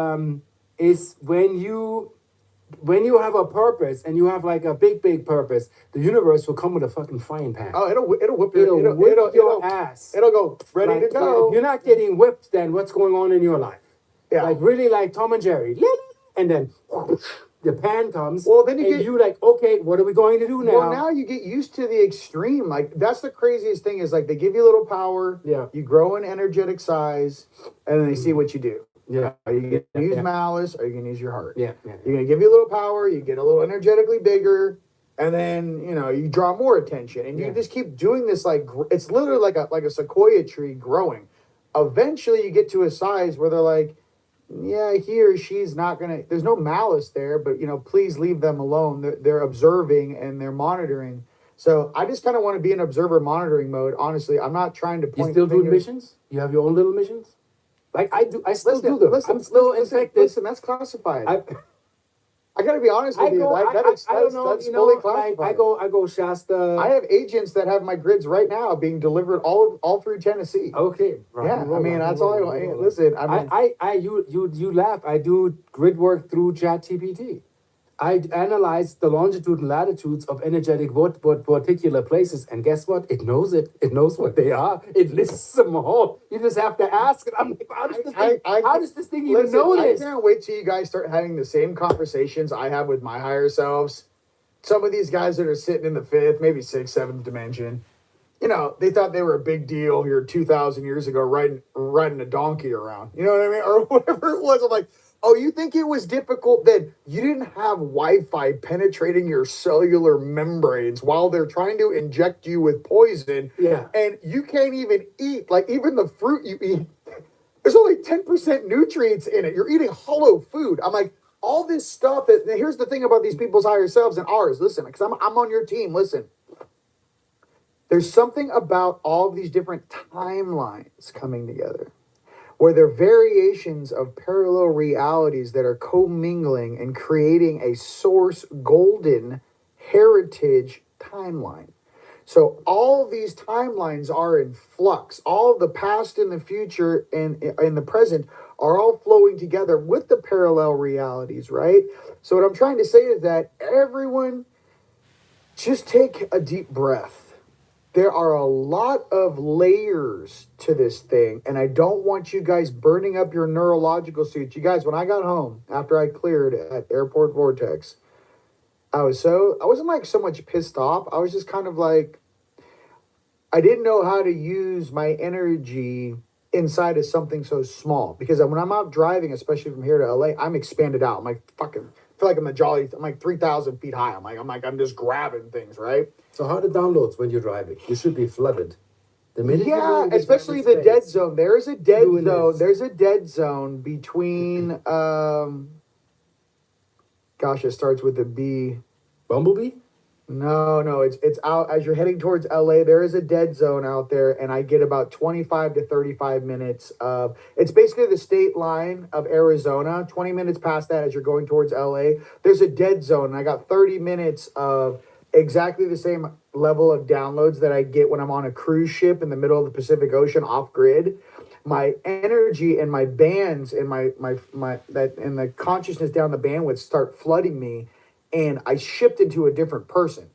it's when you have a purpose and you have like a big purpose, the universe will come with a fucking frying pan. Oh, it'll whip your ass. It'll go ready to go. If you're not getting whipped, then what's going on in your life? Yeah. Like really like Tom and Jerry. And then the pan comes. Well, then you like, okay, what are we going to do now? Well, now you get used to the extreme. Like that's the craziest thing is like they give you a little power. Yeah. You grow in energetic size, and then they see what you do. Yeah. Are you going to use malice or are you going to use your heart? Yeah. You're going to give you a little power, you get a little energetically bigger, and then, you draw more attention. And you just keep doing this it's literally like a sequoia tree growing. Eventually you get to a size where they're like, yeah, he or she's not going to, there's no malice there, but, please leave them alone. They're observing and they're monitoring. So I just kind of want to be in observer monitoring mode. Honestly, I'm not trying to point You still fingers. do missions? You have your own little missions? Like I do, I still do them. I'm still infected. Listen, that's classified. I got to be honest with you. That's fully classified. I go Shasta. I have agents that have my grids right now being delivered all through Tennessee. Okay. That's all I want. Listen, you laugh. I do grid work through ChatGPT. I analyze the longitude and latitudes of energetic particular places, and guess what? It knows it. It knows what they are. It lists them all. You just have to ask it. I'm like, how does this thing even know this? I can't wait till you guys start having the same conversations I have with my higher selves. Some of these guys that are sitting in the fifth, maybe sixth, seventh dimension, they thought they were a big deal here 2,000 years ago, riding a donkey around. You know what I mean? Or whatever it was. I'm like, oh, you think it was difficult then? You didn't have Wi-Fi penetrating your cellular membranes while they're trying to inject you with poison. Yeah. And you can't even eat, like even the fruit you eat, there's only 10% nutrients in it. You're eating hollow food. I'm like, all this stuff here's the thing about these people's higher selves and ours. Listen, because I'm on your team. Listen. There's something about all of these different timelines coming together, where they're variations of parallel realities that are commingling and creating a source golden heritage timeline. So all of these timelines are in flux. All of the past and the future and the present are all flowing together with the parallel realities, right? So what I'm trying to say is that everyone just take a deep breath. There are a lot of layers to this thing, and I don't want you guys burning up your neurological suits. You guys, when I got home, after I cleared at Airport Vortex, I wasn't like so much pissed off. I was just kind of like, I didn't know how to use my energy inside of something so small. Because when I'm out driving, especially from here to LA, I'm expanded out. I'm like fucking, I feel like I'm a jolly. I'm like 3,000 feet high. I'm just grabbing things, right? So how the downloads when you're driving? You should be flooded. The minute you Yeah, really get especially time the and dead space, zone. There is a dead doing zone. this. There's a dead zone between gosh, it starts with a B. Bumblebee? No, it's out as you're heading towards LA. There is a dead zone out there, and I get about 25 to 35 minutes of it's basically the state line of Arizona. 20 minutes past that as you're going towards LA, there's a dead zone, and I got 30 minutes of exactly the same level of downloads that I get when I'm on a cruise ship in the middle of the Pacific Ocean off grid. My energy and my bands and my that and the consciousness down the bandwidth start flooding me, and I shift into a different person.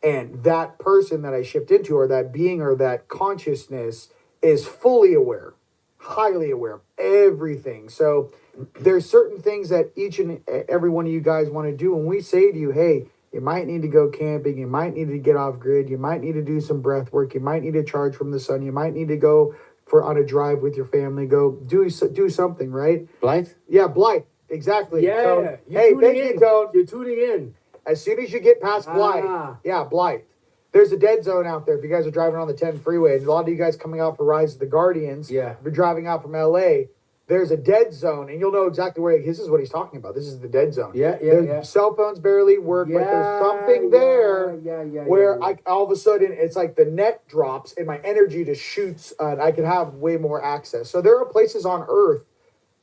And that person that I shift into, or that being, or that consciousness, is fully aware, highly aware of everything. So there's certain things that each and every one of you guys want to do. When we say to you, hey, you might need to go camping, you might need to get off grid, you might need to do some breath work, you might need to charge from the sun, you might need to go for on a drive with your family, go do something, right? Blythe? Yeah, Blythe, exactly. Yeah. Tone. You're Hey, tuning thank in. you, Tone. You're tuning in. As soon as you get past Blythe, Ah. yeah, Blythe. There's a dead zone out there if you guys are driving on the 10 freeway. And a lot of you guys coming out for Rise of the Guardians, Yeah. if you're driving out from LA, there's a dead zone, and you'll know exactly where this is what he's talking about. This is the dead zone. Yeah, yeah, There's yeah. cell phones barely work, but there's something there where I all of a sudden it's like the net drops and my energy just shoots, and I can have way more access. So there are places on Earth,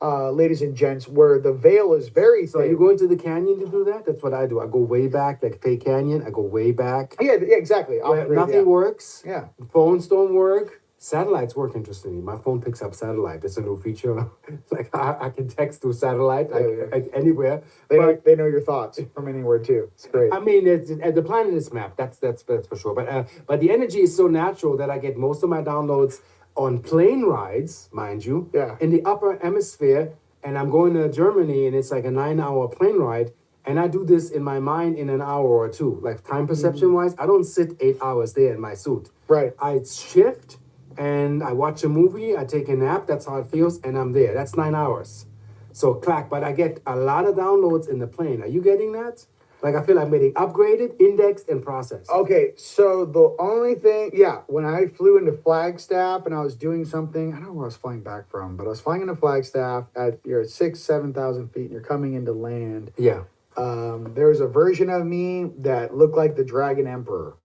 ladies and gents, where the veil is very So are thin. you going to the canyon to do that? That's what I do. I go way back, like Fay Canyon. I go way back. Yeah, exactly. Where nothing works. Yeah. Phones don't work. Satellites work interestingly. My phone picks up satellite. It's a new feature. It's like I can text through satellite like anywhere. They know your thoughts from anywhere too. It's great. I mean, the planet is mapped. That's for sure. But the energy is so natural that I get most of my downloads on plane rides, mind you. Yeah. In the upper hemisphere, and I'm going to Germany, and it's like a 9-hour plane ride. And I do this in my mind in an hour or two. Like time perception wise, I don't sit 8 hours there in my suit. Right. I shift and I watch a movie, I take a nap, that's how it feels, and I'm there. That's 9 hours. So clack, but I get a lot of downloads in the plane. Are you getting that? Like I feel I'm getting upgraded, indexed, and processed. Okay, so the only thing, yeah, when I flew into Flagstaff and I was doing something, I don't know where I was flying back from, but I was flying into Flagstaff you're at 7,000 feet and you're coming into land. Yeah. There was a version of me that looked like the Dragon Emperor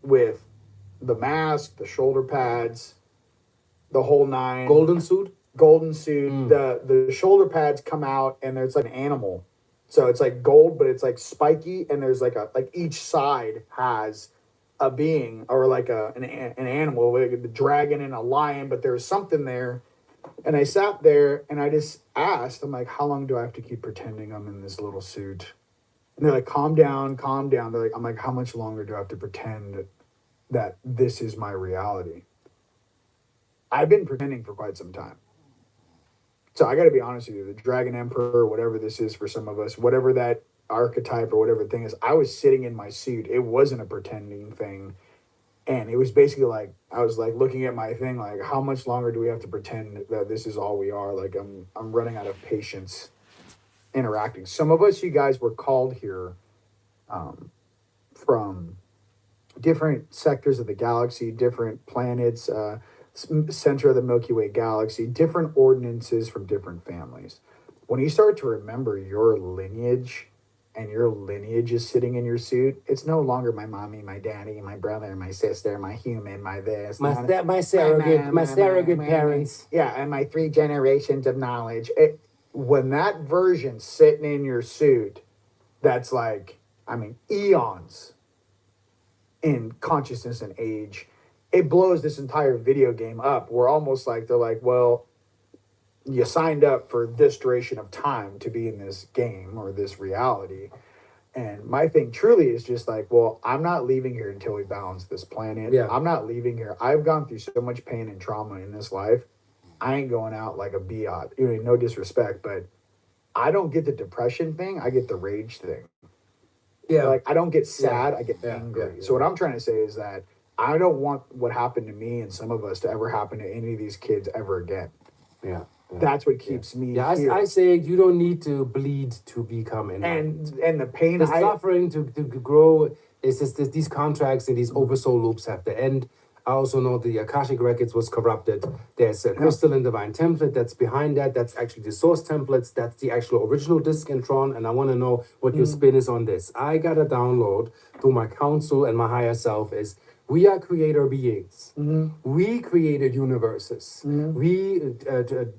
with the mask, the shoulder pads, the whole nine. Golden suit? Golden suit. The shoulder pads come out and there's like an animal. So it's like gold, but it's like spiky, and there's like each side has a being or like an animal, like a dragon and a lion, but there's something there. And I sat there and I just asked, I'm like, how long do I have to keep pretending I'm in this little suit? And they're like, calm down, calm down. I'm like, how much longer do I have to pretend that this is my reality? I've been pretending for quite some time. So I got to be honest with you, the Dragon Emperor, whatever this is for some of us, whatever that archetype or whatever thing is, I was sitting in my suit. It wasn't a pretending thing. And it was basically like, I was like looking at my thing, like, how much longer do we have to pretend that this is all we are? Like, I'm running out of patience interacting. Some of us, you guys were called here from different sectors of the galaxy, different planets, center of the Milky Way galaxy, different ordinances from different families. When you start to remember your lineage, and your lineage is sitting in your suit, it's no longer my mommy, my daddy, my brother, my sister, my human, my this, my surrogate parents. Yeah, and my 3 generations of knowledge. When that version's sitting in your suit, that's like, I mean, eons in consciousness and age. It blows this entire video game up. We're almost like, they're like, well, you signed up for this duration of time to be in this game or this reality. And my thing truly is just like, well, I'm not leaving here until we balance this planet. Yeah. I'm not leaving here. I've gone through so much pain and trauma in this life. I ain't going out like a biot. You know, no disrespect, but I don't get the depression thing. I get the rage thing. Yeah. Like, I don't get sad, Yeah. I get Yeah. angry. Yeah. So what I'm trying to say is that I don't want what happened to me and some of us to ever happen to any of these kids ever again. Yeah. That's what keeps me Yeah, here. I say you don't need to bleed to become enlightened. And the pain The suffering to grow is just these contracts and these oversoul loops have to end. I also know the Akashic Records was corrupted. There's a crystalline divine template that's behind that. That's actually the source templates. That's the actual original disc and Tron. And I want to know what your spin is on this. I got a download through my counsel and my higher self is we are creator beings. We created universes. We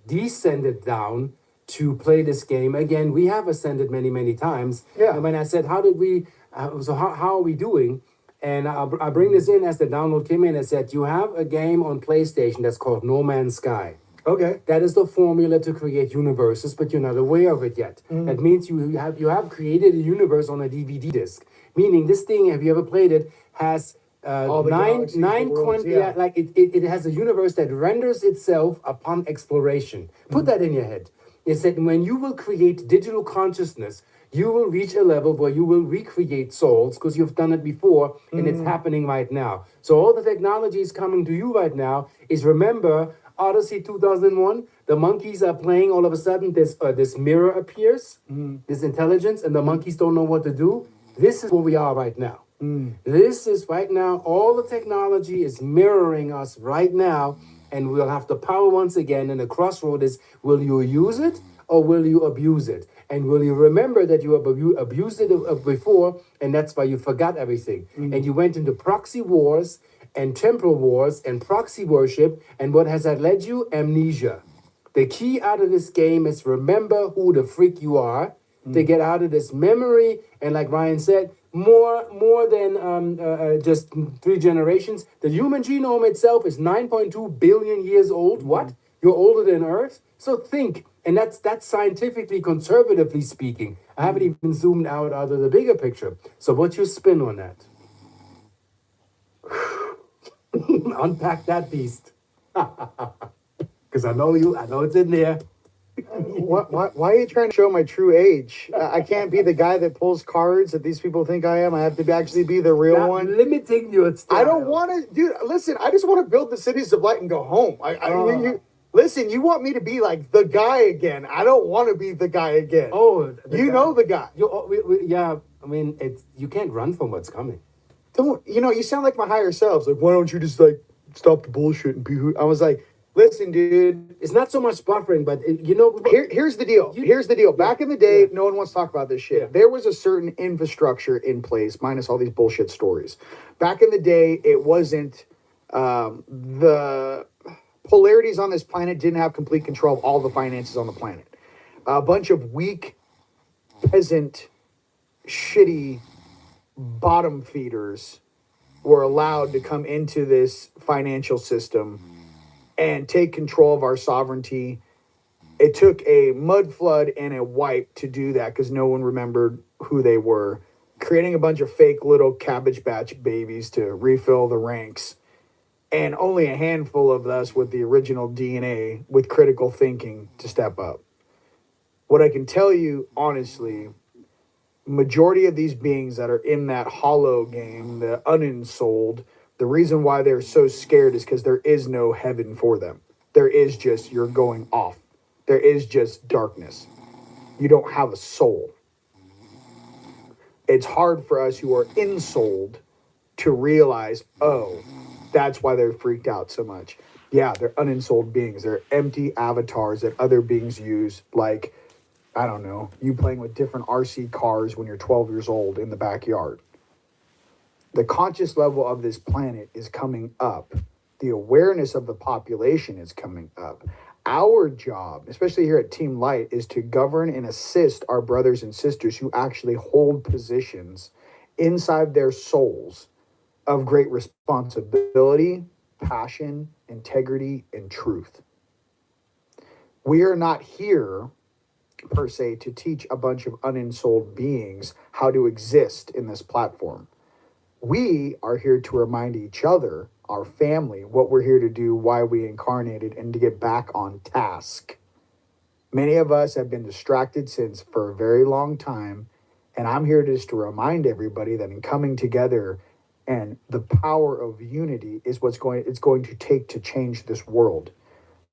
descended down to play this game. Again, we have ascended many, many times. Yeah. And when I said, how did we, how are we doing? And I bring this in as the download came in. I said, you have a game on PlayStation that's called No Man's Sky. Okay. That is the formula to create universes, but you're not aware of it yet. That means you have created a universe on a DVD disc. Meaning this thing, have you ever played it, has All the nine galaxies, the worlds, yeah, like it has a universe that renders itself upon exploration. Put that in your head. It said when you will create digital consciousness, you will reach a level where you will recreate souls because you've done it before and it's happening right now. So all the technology is coming to you right now is remember Odyssey 2001, the monkeys are playing, all of a sudden this mirror appears, this intelligence, and the monkeys don't know what to do. This is where we are right now. This is right now, all the technology is mirroring us right now, and we'll have the power once again, and the crossroad is, will you use it or will you abuse it? And will you remember that you abused it before, and that's why you forgot everything. And you went into proxy wars and temporal wars and proxy worship, and what has that led you? Amnesia. The key out of this game is remember who the freak you are, to get out of this memory, and like Ryan said, more than just 3 generations. The human genome itself is 9.2 billion years old. What? You're older than Earth? So think, and that's scientifically, conservatively speaking. I haven't even zoomed out of the bigger picture. So what's your spin on that? Unpack that beast. Because I know it's in there. Why are you trying to show my true age? I can't be the guy that pulls cards that these people think I am. I have to actually be the real Not one. limiting your style. I don't want to, dude. Listen, I just want to build the cities of light and go home. Listen, you want me to be like the guy again. I don't want to be the guy again. Oh, you know the guy. Yeah, I mean, you can't run from what's coming. You sound like my higher selves. Like, why don't you just like stop the bullshit and be who? I was like, listen, dude. It's not so much buffering, but Here's the deal. Here's the deal. Back in the day, no one wants to talk about this shit. Yeah. There was a certain infrastructure in place, minus all these bullshit stories. Back in the day, it wasn't the polarities on this planet didn't have complete control of all the finances on the planet. A bunch of weak, peasant, shitty bottom feeders were allowed to come into this financial system and take control of our sovereignty. It took a mud flood and a wipe to do that because no one remembered who they were, creating a bunch of fake little Cabbage Patch babies to refill the ranks, and only a handful of us with the original DNA with critical thinking to step up. What I can tell you honestly, majority of these beings that are in that hollow game, the unensouled, the reason why they're so scared is because there is no heaven for them. There is just, you're going off. There is just darkness. You don't have a soul. It's hard for us who are ensouled to realize, oh, that's why they're freaked out so much. Yeah, they're unensouled beings. They're empty avatars that other beings use, like, I don't know, you playing with different RC cars when you're 12 years old in the backyard. The conscious level of this planet is coming up. The awareness of the population is coming up. Our job, especially here at Team Light, is to govern and assist our brothers and sisters who actually hold positions inside their souls of great responsibility, passion, integrity, and truth. We are not here, per se, to teach a bunch of unensouled beings how to exist in this platform. We are here to remind each other, our family, what we're here to do, why we incarnated, and to get back on task. Many of us have been distracted for a very long time, And I'm here just to remind everybody that in coming together and the power of unity is it's going to take to change this world.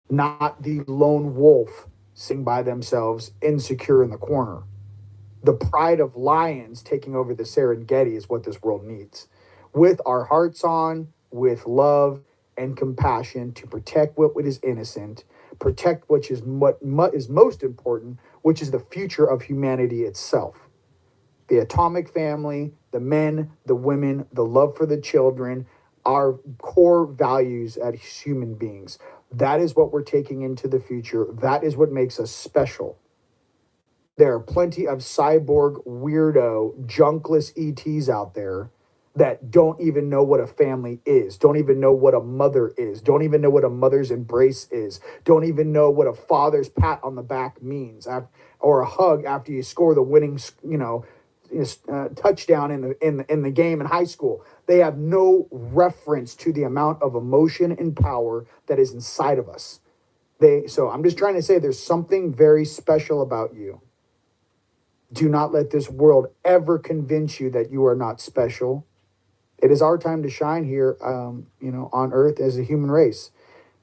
Not the lone wolf sitting by themselves, insecure in the corner. The pride of lions taking over the Serengeti is what this world needs. With our hearts on, with love and compassion to protect what is innocent, protect what is most important, which is the future of humanity itself. The atomic family, the men, the women, the love for the children, our core values as human beings. That is what we're taking into the future. That is what makes us special. There are plenty of cyborg, weirdo, junkless ETs out there that don't even know what a family is, don't even know what a mother is, don't even know what a mother's embrace is, don't even know what a father's pat on the back means, or a hug after you score the winning, touchdown in the game in high school. They have no reference to the amount of emotion and power that is inside of us. So I'm just trying to say there's something very special about you. Do not let this world ever convince you that you are not special. It is our time to shine here, on Earth as a human race.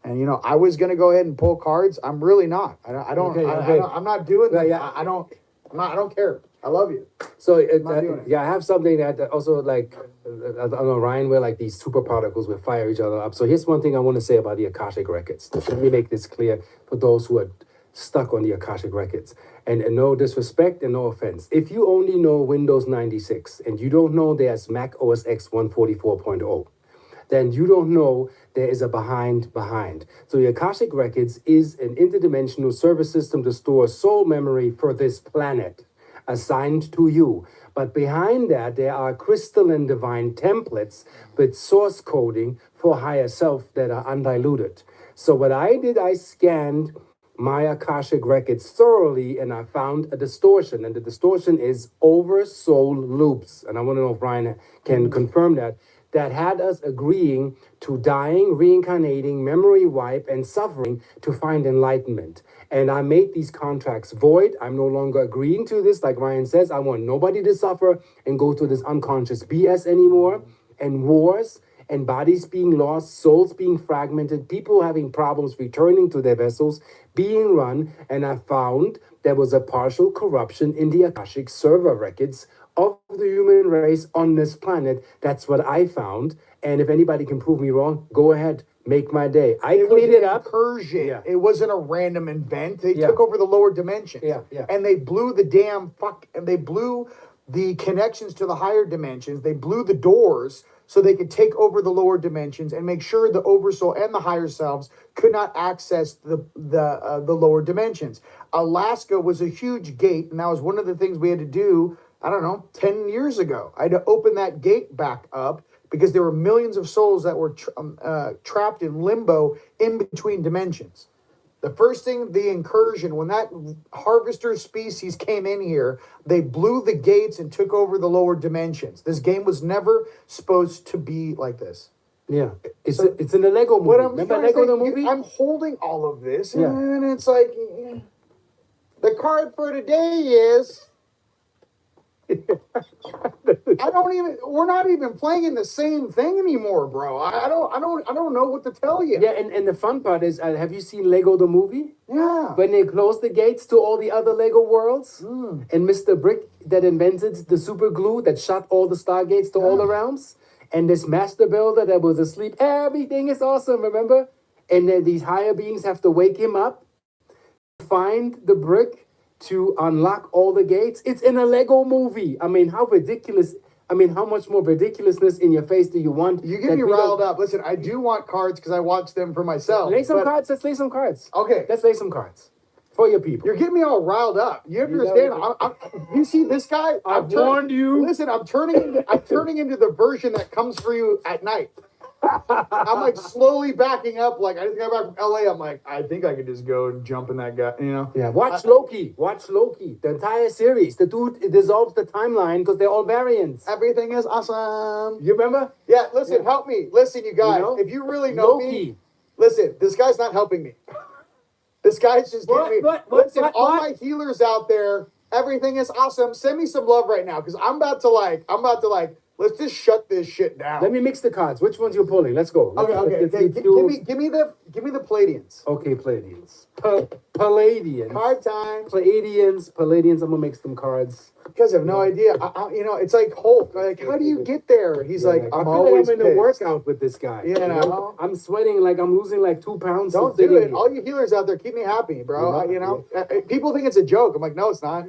And I was gonna go ahead and pull cards. I'm really not. I don't. I'm not doing that. Yeah. I don't care. I love you. So I have something that also I don't know, Ryan, where like these super particles will fire each other up. So here's one thing I want to say about the Akashic records. Let me make this clear for those who are stuck on the Akashic records. And no disrespect and no offense. If you only know Windows 96 and you don't know there's Mac OS X 144.0, then you don't know there is a behind. So the Akashic records is an interdimensional service system to store soul memory for this planet, assigned to you. But behind that, there are crystalline divine templates with source coding for higher self that are undiluted. So what I did, I scanned my Akashic records thoroughly, and I found a distortion. And the distortion is over soul loops. And I want to know if Ryan can confirm that had us agreeing to dying, reincarnating, memory wipe, and suffering to find enlightenment. And I made these contracts void. I'm no longer agreeing to this. Like Ryan says, I want nobody to suffer and go through this unconscious BS anymore. And wars and bodies being lost, souls being fragmented, people having problems returning to their vessels, being run. And I found there was a partial corruption in the Akashic server records of the human race on this planet. That's what I found. And if anybody can prove me wrong, go ahead, make my day. I cleaned it up. Incursion. Yeah. It wasn't a random event. They took over the lower dimensions. Yeah. And they blew they blew the connections to the higher dimensions. They blew the doors so they could take over the lower dimensions and make sure the oversoul and the higher selves could not access the lower dimensions. Alaska was a huge gate, and that was one of the things we had to do, 10 years ago. I had to open that gate back up because there were millions of souls that were trapped in limbo in between dimensions. The first thing, the incursion, when that harvester species came in here, they blew the gates and took over the lower dimensions. This game was never supposed to be like this. Yeah, it's in the Lego movie. Remember Lego the movie? I'm holding all of this, and it's like, the card for today is... we're not even playing in the same thing anymore, bro. I don't know what to tell you. Yeah, and the fun part is, have you seen Lego the movie? Yeah. When they closed the gates to all the other Lego worlds, and Mr. Brick that invented the super glue that shut all the stargates to all the realms, and this master builder that was asleep, everything is awesome, remember? And then these higher beings have to wake him up, find the brick to unlock all the gates. It's in a Lego movie. I mean, how ridiculous. I mean, how much more ridiculousness in your face do you want? You get me riled up. Listen, I do want cards because I watch them for myself. Lay some cards. Let's lay some cards. Okay. Let's lay some cards for your people. You're getting me all riled up. You understand? You see this guy? I warned you. Listen, I'm turning into the version that comes for you at night. I'm like slowly backing up. Like I just got back from LA. I'm like, I think I could just go and jump in that guy. Yeah. Watch Loki. Watch Loki. The entire series. The dude dissolves the timeline because they're all variants. Everything is awesome. You remember? Yeah. Listen, help me. Listen, you guys. If you really know me, listen. This guy's not helping me. This guy's just getting me. Listen, all my healers out there. Everything is awesome. Send me some love right now because I'm about to let's just shut this shit down. Let me mix the cards. Which ones you pulling? Let's go. Okay. Give me the Palladians. Okay, Palladians. Palladians. Card time. Palladians. I'm gonna make some cards. You guys have no idea. It's like Hulk. Like, how do you get there? He's like, I'm always in a pissed. workout with this guy. You know? I'm sweating like I'm losing like 2 pounds. Don't do it. All you healers out there, keep me happy, bro. People think it's a joke. I'm like, no, it's not.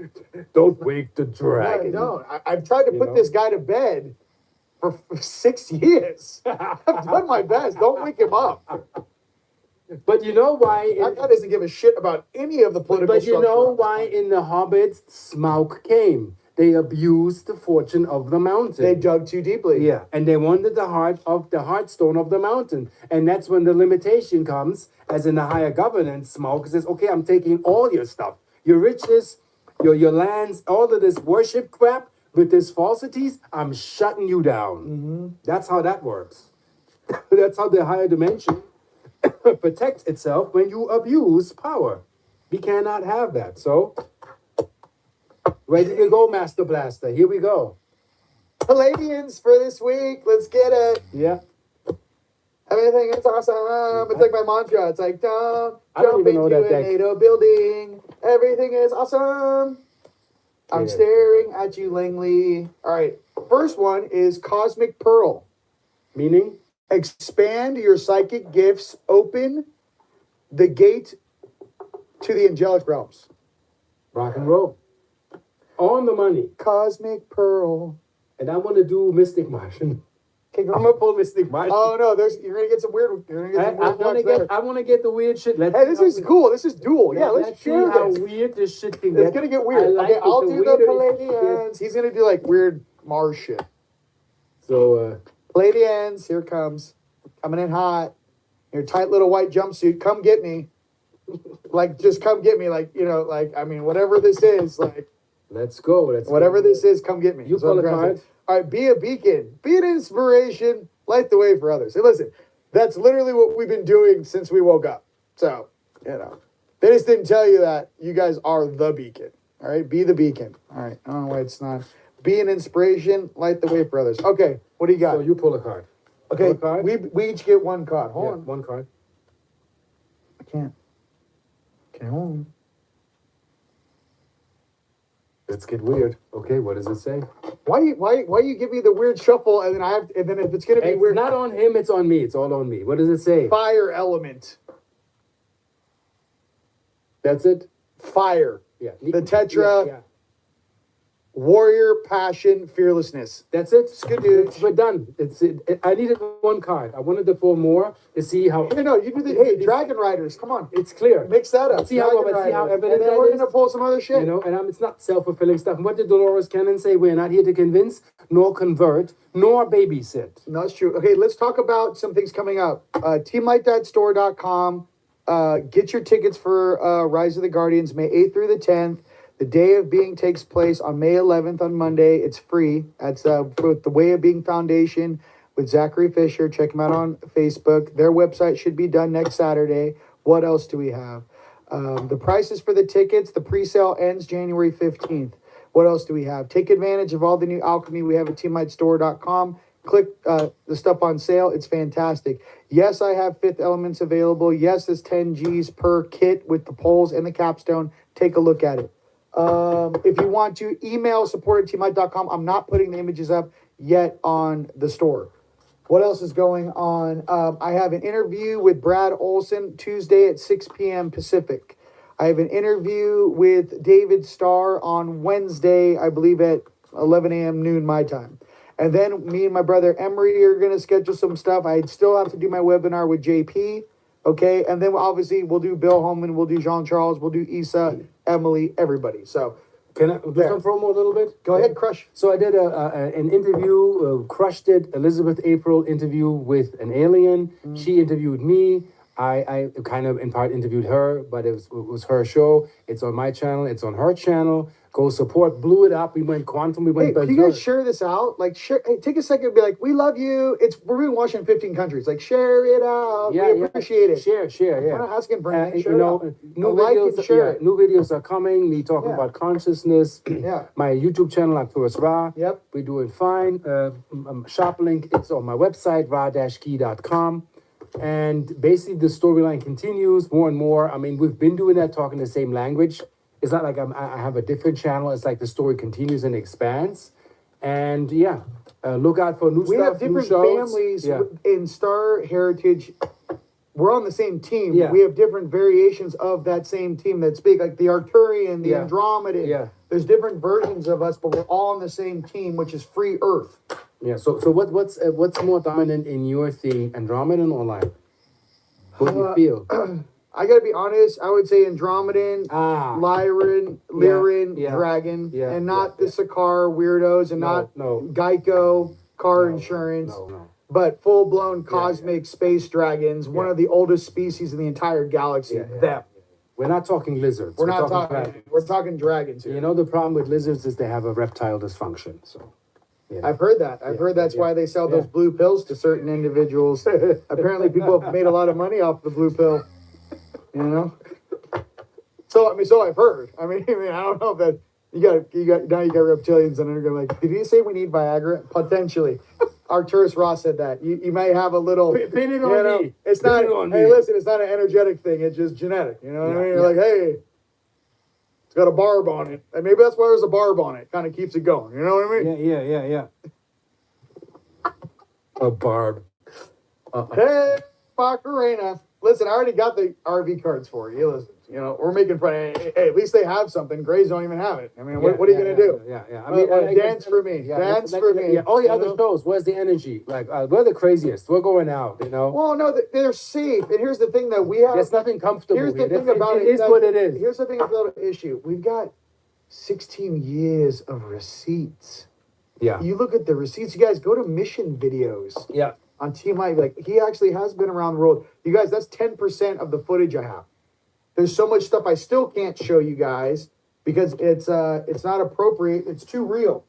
Don't wake the dragon. No, I've tried to put this guy to bed for 6 years. I've done my best. Don't wake him up. But you know why? That guy doesn't give a shit about any of the political But you structure. know why in the Hobbits, Smaug came. They abused the fortune of the mountain. They dug too deeply. Yeah, and they wanted the heartstone of the mountain. And that's when the limitation comes, as in the higher governance, Smaug says, okay, I'm taking all your stuff. Your riches, your lands, all of this worship crap with these falsities, I'm shutting you down. Mm-hmm. That's how that works. That's how the higher dimension protects itself when you abuse power. We cannot have that. So, ready to go, Master Blaster. Here we go. Palladians for this week. Let's get it. Yeah. Everything is awesome. It's like my mantra. It's like, don't don't jump even know into that a deck. NATO building. Everything is awesome. I'm Yeah. staring at you, Langley. All right. First one is Cosmic Pearl. Meaning? Expand your psychic gifts. Open the gate to the angelic realms. Rock and roll. On the money. Cosmic Pearl. And I want to do Mystic Martian. Okay, I'm gonna pull Mystic. Martian. Oh no, you're gonna get some weird. You're gonna get some weird I want to get the weird shit. Hey, this is cool. This is dual. Yeah, let's see share how this. weird this shit can get. It's gonna get weird. I like Okay, it, I'll the do the weirder Palladians. He's gonna do like weird Mars shit. So, Palladians, here comes. Coming in hot. Your tight little white jumpsuit. Come get me. Like, just come get me. Like, whatever this is. Like, let's go. whatever this is, come get me. You That's what pull I'm a trying to card. say. All right, be a beacon. Be an inspiration. Light the way for others. Hey, listen, that's literally what we've been doing since we woke up. So, they just didn't tell you that. You guys are the beacon. All right, be the beacon. All right. Oh, wait, it's not. Be an inspiration. Light the way for others. Okay, what do you got? So you pull a card. Okay, pull a card? we each get one card. Hold Yeah, on. one card. I can't. Okay, hold on. Let's get weird. Okay, what does it say? Why you give me the weird shuffle and then if it's gonna be It's weird, not on him, it's on me. It's all on me. What does it say? fire element. That's it? Fire. Yeah. The Tetra. Yeah. Warrior, passion, fearlessness. That's it. It's good, dude. We're done. I needed one card. I wanted to pull more to see how. No, you do the hey, Dragon Riders. Come on. It's clear. Mix that up. See how Dragon Riders. evident and then that we're is? gonna pull some other shit. It's not self-fulfilling stuff. And what did Dolores Cannon say? We're not here to convince, nor convert, nor babysit. No, that's true. Okay, let's talk about some things coming up. TeamLikeThatStore.com. Get your tickets for Rise of the Guardians, May 8th through the 10th. The Day of Being takes place on May 11th on Monday. It's free. That's with the Way of Being Foundation with Zachary Fisher. Check him out on Facebook. Their website should be done next Saturday. What else do we have? The prices for the tickets, the pre-sale ends January 15th. What else do we have? Take advantage of all the new alchemy we have at TeamLightStore.com. Click the stuff on sale. It's fantastic. Yes, I have Fifth Elements available. Yes, it's 10 G's per kit with the poles and the capstone. Take a look at it. If you want to email support@teamlight.com, I'm not putting the images up yet on the store. What else is going on? I have an interview with Brad Olson Tuesday at 6 p.m. Pacific. I have an interview with David Starr on Wednesday, I believe at 11 a.m. noon my time. And then me and my brother Emery are going to schedule some stuff. I still have to do my webinar with JP. Okay. And then obviously we'll do Bill Holman, we'll do Jean-Charles, we'll do Issa, Emily, everybody. So Can I do some promo a little bit? go ahead, Crush. So I did an interview, crushed it, Elizabeth April interview with an alien. She interviewed me. I kind of in part interviewed her, but it was her show. It's on my channel. It's on her channel. Go support. Blew it up. We went quantum. We Hey, went. can you guys share this out? Like, share. Hey, take a second and be like, "We love you." We're being watched in 15 countries. Like, share it out. Yeah, We appreciate it. Share. We're not asking for anything. Share You it know, out. new Like videos. and share it. New videos are coming. Me talking Yeah. about consciousness. Yeah. My YouTube channel, Arcturus Ra. Yep. We're doing fine. Shop link. It's on my website, ra-key.com. And basically, the storyline continues more and more. I mean, we've been doing that, talking the same language. It's not like I have a different channel. It's like the story continues and expands. And yeah, look out for new We stuff, have different new shows. families Yeah. in Star Heritage. We're on the same team. Yeah. We have different variations of that same team that speak, like the Arcturian, the Yeah. Andromedan. Yeah. There's different versions of us, but we're all on the same team, which is Free Earth. Yeah. So what's more dominant in your theme, Andromedan or light? What do you feel? I gotta be honest. I would say Andromedan, Lyran, yeah, Dragon, yeah, and not yeah, the Sakar weirdos, and not no. Geico car insurance, No. but full blown cosmic space dragons, one Yeah. of the oldest species in the entire galaxy. Yeah. Them. We're not talking lizards. We're not talking. dragons. We're talking dragons here. You know, the problem with lizards is they have a reptile dysfunction. So, yeah. I've heard that. I've heard that's why they sell those blue pills to certain individuals. Apparently, people have made a lot of money off the blue pill. You know. So I've heard. I mean, I don't know if that you got now you got reptilians and they're going like, did he say we need Viagra? Potentially. Arcturus Ross said that. You might have a little. Pin it on me. It's Pin not. it on Hey, me. listen, it's not an energetic thing. It's just genetic. You know what I mean? You're like, hey, it's got a barb on it, and maybe that's why there's a barb on it. Kind of keeps it going. You know what I mean? Yeah. A barb. Hey, Macarena. Listen, I already got the RV cards for you. Listen, we're making fun. Hey, at least they have something. Grays don't even have it. I mean, what are you gonna do? Yeah. I mean, dance for me. Dance for me. Yeah. All the other shows, where's the energy? Like, we're the craziest. We're going out, Well, no, they're safe. And here's the thing that we have. There's nothing comfortable. Here's the here. thing about it is what it is. Here's the thing about the issue. We've got 16 years of receipts. Yeah. You look at the receipts. You guys go to mission videos. Yeah. On TMI, like he actually has been around the world. You guys, that's 10% of the footage I have. There's so much stuff I still can't show you guys because it's not appropriate. It's too real.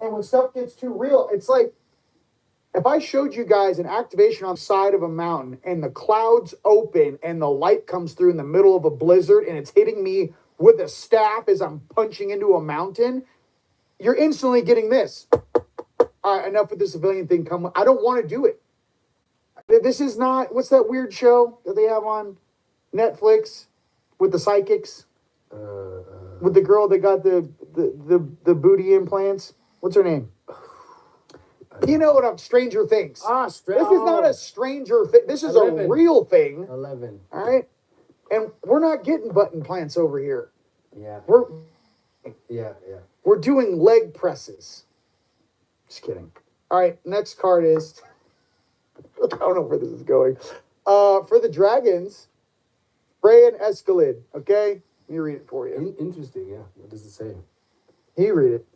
And when stuff gets too real, it's like if I showed you guys an activation on the side of a mountain and the clouds open and the light comes through in the middle of a blizzard and it's hitting me with a staff as I'm punching into a mountain, you're instantly getting this. All right, enough with the civilian thing. I don't want to do it. This is not, what's that weird show that they have on Netflix with the psychics? With the girl that got the booty implants? What's her name? You know what Stranger Things. This is not a stranger thing. This is 11. a real thing. 11. All right? And we're not getting butt implants over here. Yeah. We're doing leg presses. Just kidding. All right, next card is I don't know where this is going. For the dragons, Frey and Escalid. Okay, let me read it for you. Interesting. Yeah. What does it say? You read it.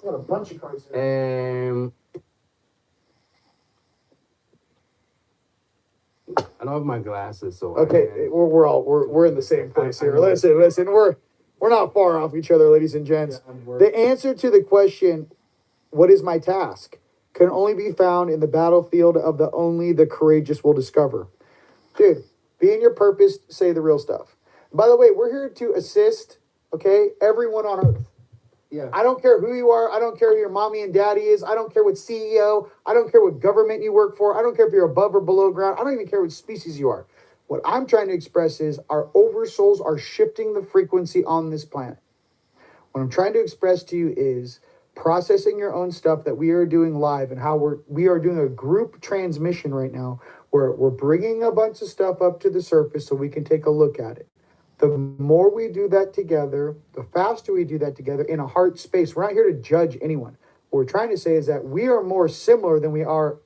Got a bunch of cards here. I don't have my glasses, so Okay, we're in the same place here. Listen, we're not far off each other, ladies and gents. The answer to the question, "What is my task?" can only be found in the battlefield of only the courageous will discover. Dude, be in your purpose, say the real stuff. By the way, we're here to assist, okay, everyone on Earth. Yeah. I don't care who you are. I don't care who your mommy and daddy is. I don't care what CEO. I don't care what government you work for. I don't care if you're above or below ground. I don't even care what species you are. What I'm trying to express is our oversouls are shifting the frequency on this planet. What I'm trying to express to you is processing your own stuff that we are doing live and how we are doing a group transmission right now where we're bringing a bunch of stuff up to the surface so we can take a look at it. The more we do that together, the faster we do that together in a heart space. We're not here to judge anyone. What we're trying to say is that we are more similar than we are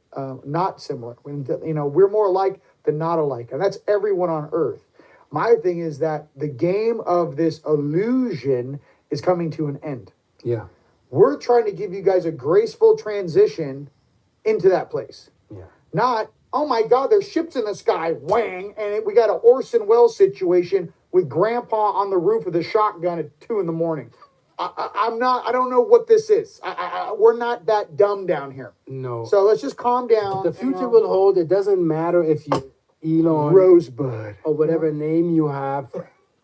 not similar. We're more alike than not alike. And that's everyone on Earth. My thing is that the game of this illusion is coming to an end. Yeah. We're trying to give you guys a graceful transition into that place. Yeah. Not oh my God, there's ships in the sky, whang, and we got an Orson Welles situation with Grandpa on the roof with a shotgun at 2 a.m. I don't know what this is. We're not that dumb down here. No. So let's just calm down. The future will hold. It doesn't matter if you Elon Rosebud or whatever name you have.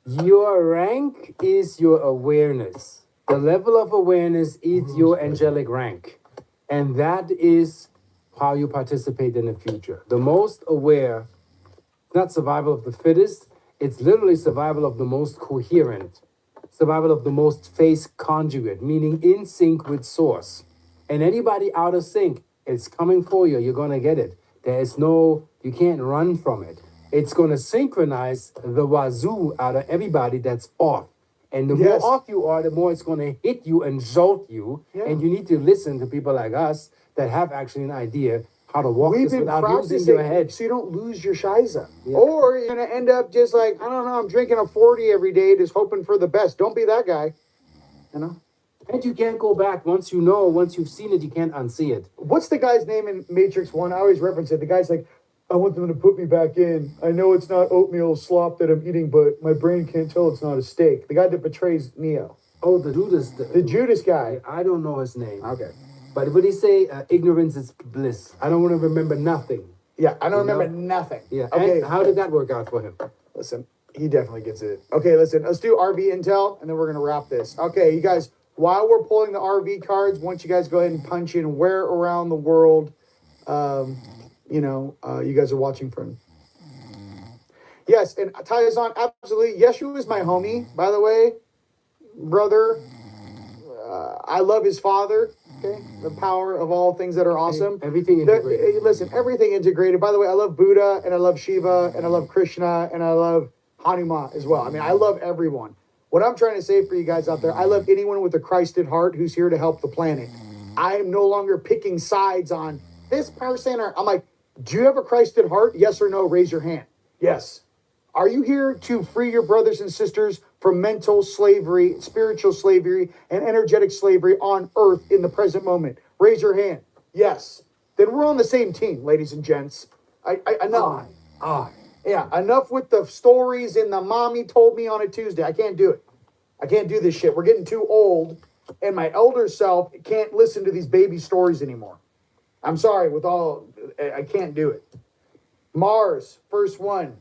Your rank is your awareness. The level of awareness is your angelic rank. And that is how you participate in the future. The most aware, not survival of the fittest, it's literally survival of the most coherent, survival of the most phase conjugate, meaning in sync with source. And anybody out of sync, it's coming for you. You're going to get it. You can't run from it. It's going to synchronize the wazoo out of everybody that's off. And the more off you are, the more it's going to hit you and jolt you. Yeah. And you need to listen to people like us that have actually an idea how to walk this without losing your head. So you don't lose your shiza. Yeah. Or you're going to end up just like, I don't know, I'm drinking a 40 every day, just hoping for the best. Don't be that guy. You know? And you can't go back. Once you've seen it, you can't unsee it. What's the guy's name in Matrix 1? I always reference it. The guy's like, I want them to put me back in. I know it's not oatmeal slop that I'm eating, but my brain can't tell it's not a steak. The guy that betrays Neo. Oh, the Judas. The Judas guy. I don't know his name. Okay. But what did he say? Ignorance is bliss. I don't want to remember nothing. Yeah, I don't remember nothing. Yeah. Okay. And how did that work out for him? Listen, he definitely gets it. Okay, listen, let's do RV Intel, and then we're going to wrap this. Okay, you guys, while we're pulling the RV cards, why don't you guys go ahead and punch in where around the world, you guys are watching from. Yes, and Tayazan, absolutely. Yeshua is my homie, by the way, brother. I love his father. Okay, the power of all things that are awesome. Everything integrated. Listen, everything integrated. By the way, I love Buddha, and I love Shiva, and I love Krishna, and I love Hanuman as well. I mean, I love everyone. What I'm trying to say for you guys out there, I love anyone with a Christed heart who's here to help the planet. I am no longer picking sides on this person, or I'm like, do you have a Christed heart? Yes or no? Raise your hand. Yes. Are you here to free your brothers and sisters from mental slavery, spiritual slavery, and energetic slavery on earth in the present moment? Raise your hand. Yes. Then we're on the same team, ladies and gents. Enough. Yeah, enough with the stories and the mommy told me on a Tuesday. I can't do it. I can't do this shit. We're getting too old, and my elder self can't listen to these baby stories anymore. I'm sorry, I can't do it. Mars, first one.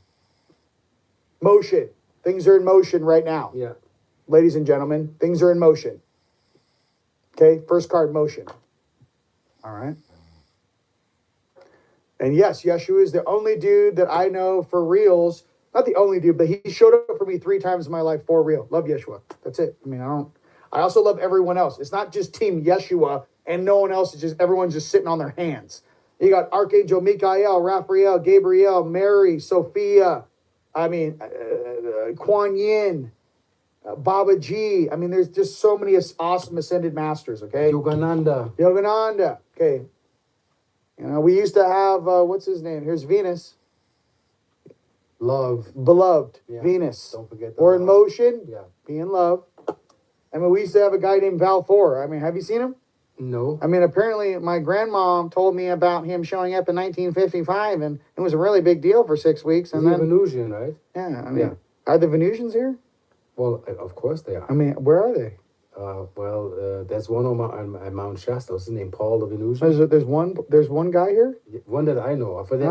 Motion. Things are in motion right now. Yeah. Ladies and gentlemen, things are in motion. Okay, first card, motion. All right. And yes, Yeshua is the only dude that I know for reals. Not the only dude, but he showed up for me 3 times in my life for real. Love Yeshua. That's it. I mean, I also love everyone else. It's not just Team Yeshua and no one else. It's just everyone's just sitting on their hands. You got Archangel Michael, Raphael, Gabriel, Mary, Sophia. I mean, Kuan Yin, Baba Ji. I mean, there's just so many awesome ascended masters, okay? Yogananda. Okay. You know, we used to have, what's his name? Here's Venus. Beloved. Yeah. Venus. Don't forget Or in motion. Yeah. Be in love. I mean, we used to have a guy named Val Thor. I mean, have you seen him? No. I mean, apparently my grandma told me about him showing up in 1955, and it was a really big deal for 6 weeks. And then Venusian, right? Yeah, I mean, Are the Venusians here? Well, of course they are. I mean, where are they? There's one on Mount Shasta. What's his name? Paul the Venusian. There's one guy here. One that I know of. That's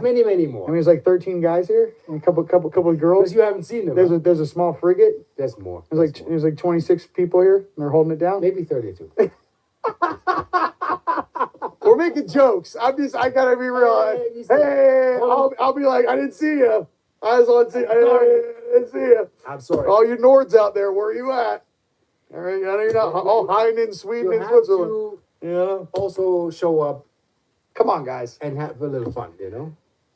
many more. I mean, there's like 13 guys here, and a couple of girls. Because you haven't seen them. There's a small frigate. There's more. There's like 26 people here, and they're holding it down. Maybe 32. We're making jokes. I gotta be real. Hey, I'll be like, I didn't see you. I didn't see you. I'm sorry. All you Nords out there, where are you at? All right, I know you're not all hiding in Sweden and Switzerland. Also show up. Come on, guys, and have a little fun.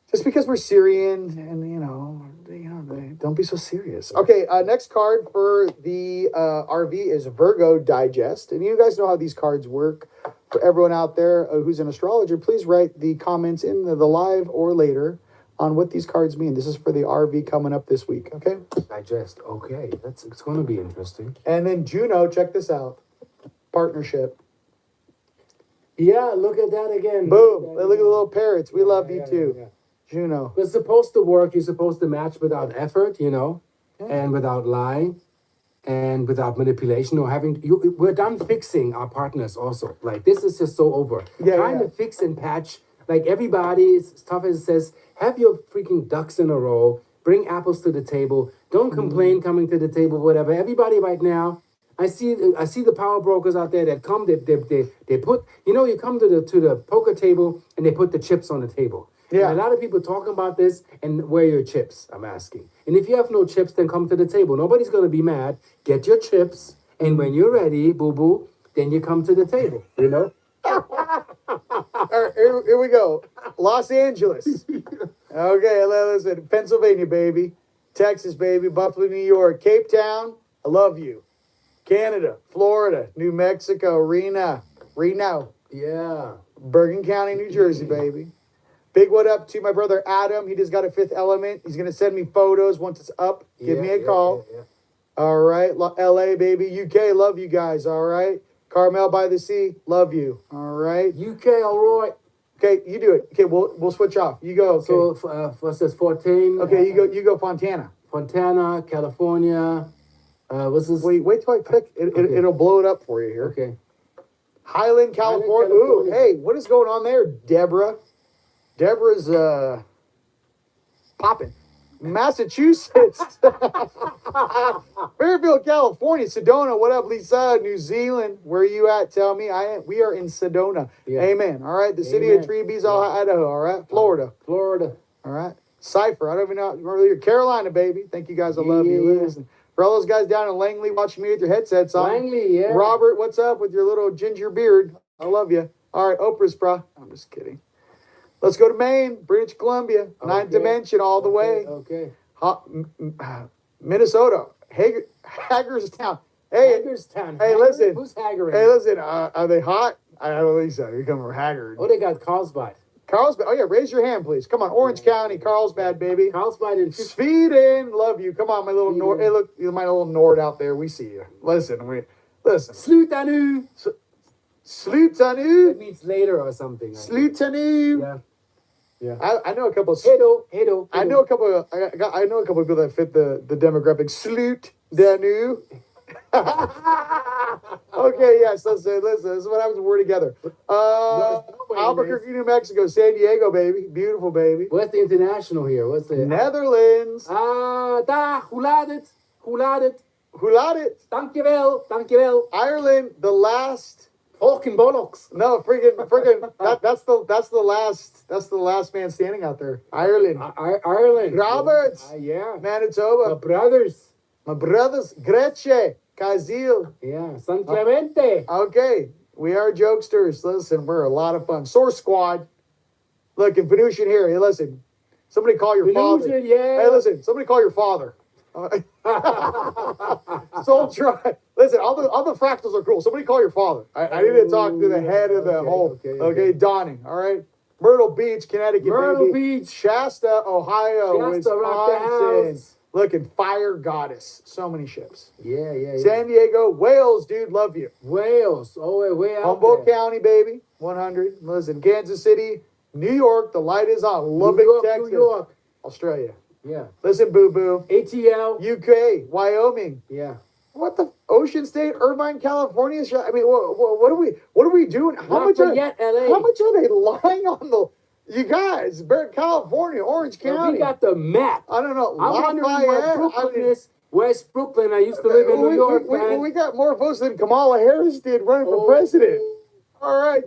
Just because we're Syrian, and don't be so serious. Okay, next card for the RV is Virgo Digest, and you guys know how these cards work. For everyone out there who's an astrologer, please write the comments in the live or later on what these cards mean. This is for the RV coming up this week, okay? Digest, okay. It's going to be interesting. And then Juno, check this out. Partnership. Yeah, look at that again. Boom. Look Look at at the little parrots. We love you yeah, too. yeah. Juno. It's supposed to work. You're supposed to match without effort, Yeah. and without lying, and without manipulation or having. We're done fixing our partners. Also, like this is just so over. Yeah, Trying yeah. to fix and patch. Like everybody, as tough as it says, have your freaking ducks in a row. Bring apples to the table. Don't complain coming to the table. Whatever. Everybody right now. I see the power brokers out there that come. They put. You come to the poker table and they put the chips on the table. Yeah. And a lot of people talking about this, and where are your chips? I'm asking. And if you have no chips, then come to the table. Nobody's going to be mad. Get your chips, and when you're ready, boo-boo, then you come to the table, All right, here we go. Los Angeles. Okay, listen. Pennsylvania, baby. Texas, baby. Buffalo, New York. Cape Town. I love you. Canada. Florida. New Mexico. Reno. Yeah. Bergen County, New Jersey, baby. Big what up to my brother Adam. He just got a fifth element. He's going to send me photos once it's up. Give me a call. Yeah. All right. LA, baby. UK, love you guys. All right. Carmel by the Sea, love you. All right. UK, all right. Okay, you do it. Okay, we'll switch off. You go. Okay. So, what's this, 14? Okay, you go Fontana. Fontana, California. What's this? Wait till I click. It'll blow it up for you here. Okay. Highland, California. Ooh, hey, what is going on there, Deborah? Deborah's popping. Massachusetts. Fairfield, California. Sedona, what up, Lisa? New Zealand, where you at? Tell me. We are in Sedona. Yeah. Amen. All right. The city of Treebees, Idaho. All right. Florida. Florida. All right. Cypher. I don't even know. Remember, Carolina, baby. Thank you guys. I love you. Yeah. Listen. For all those guys down in Langley watching me with your headsets on. Langley, yeah. Robert, what's up with your little ginger beard? I love you. All right. Oprah's bra. I'm just kidding. Let's go to Maine, British Columbia, Ninth Dimension all the way. Okay. Minnesota, Hagerstown. Hey, Hagerstown. Hey, listen. Who's Haggard? Hey, listen. Are they hot? I don't think so. You're coming from Haggard. Oh, they got Carlsbad. Carlsbad. Oh yeah, raise your hand, please. Come on, Orange County, Carlsbad, baby. Carlsbad and Sweden, love you. Come on, my little Nord. Hey, look, my little Nord out there. We see you. Listen. Slutanu. Slutanu. That means later or something. Slutanu. Yeah. Yeah. I know a couple. Hedo. I know a couple. I know a couple of people that fit the demographic. Sloot Danu. Okay, yes. Listen. This is what happens when we're together. Albuquerque, New Mexico, San Diego, baby, beautiful, baby. What's the international here? What's the Netherlands? Daar, hoe laat het? Who lot it? Dankjewel. Ireland, the last. Fucking bollocks. No, friggin'. That's the last man standing out there. Ireland. Ireland. Roberts. Yeah. Manitoba. My brothers. Greche. Kazil. Yeah. San Clemente. Okay. We are jokesters. Listen, we're a lot of fun. Source Squad. Look, in Venusian here. Hey, listen. Somebody call your father. Yeah. Hey, listen. Somebody call your father. Soul Tribe. Listen, all the fractals are cool. Somebody call your father. I need to talk to the head of the whole. Okay, Donning. All right. Myrtle Beach, Connecticut. Myrtle baby. Beach. Shasta, Ohio. Shasta, rock the Wisconsin. house. Looking, Fire Goddess. So many ships. Yeah. San Diego, Wales, dude, love you. Wales. Oh, way out Humboldt there. County, baby. 100. Listen, Kansas City, New York. The light is on. Lubbock, Texas. New York. Australia. Yeah. Listen, boo boo. ATL. UK, Wyoming. Yeah. What the Ocean State, Irvine, California? I mean, what are we doing? How much are they lying on the? You guys, California, Orange County. We got the map. I don't know. I'm wondering where Brooklyn is. Where's Brooklyn? I used to live in New York, man. We got more votes than Kamala Harris did running for president. All right,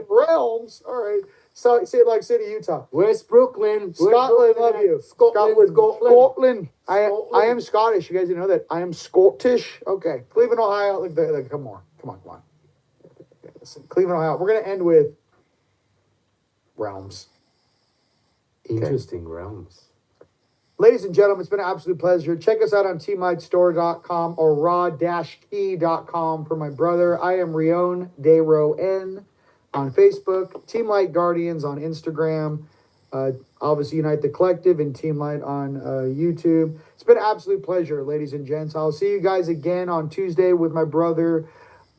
realms. All right. So say it like City, Utah. Where's Brooklyn? Scotland, love you. Scotland. I am Scottish. You guys didn't know that. I am Scottish. Okay. Cleveland, Ohio. Look, come on. Listen, Cleveland, Ohio. We're gonna end with realms. Interesting realms. Ladies and gentlemen, it's been an absolute pleasure. Check us out on teamlightstore.com or raw-key.com for my brother. I am Rion de Roen on Facebook, Team Light Guardians on Instagram, obviously Unite the Collective and Team Light on YouTube. It's been an absolute pleasure, ladies and gents. I'll see you guys again on Tuesday with my brother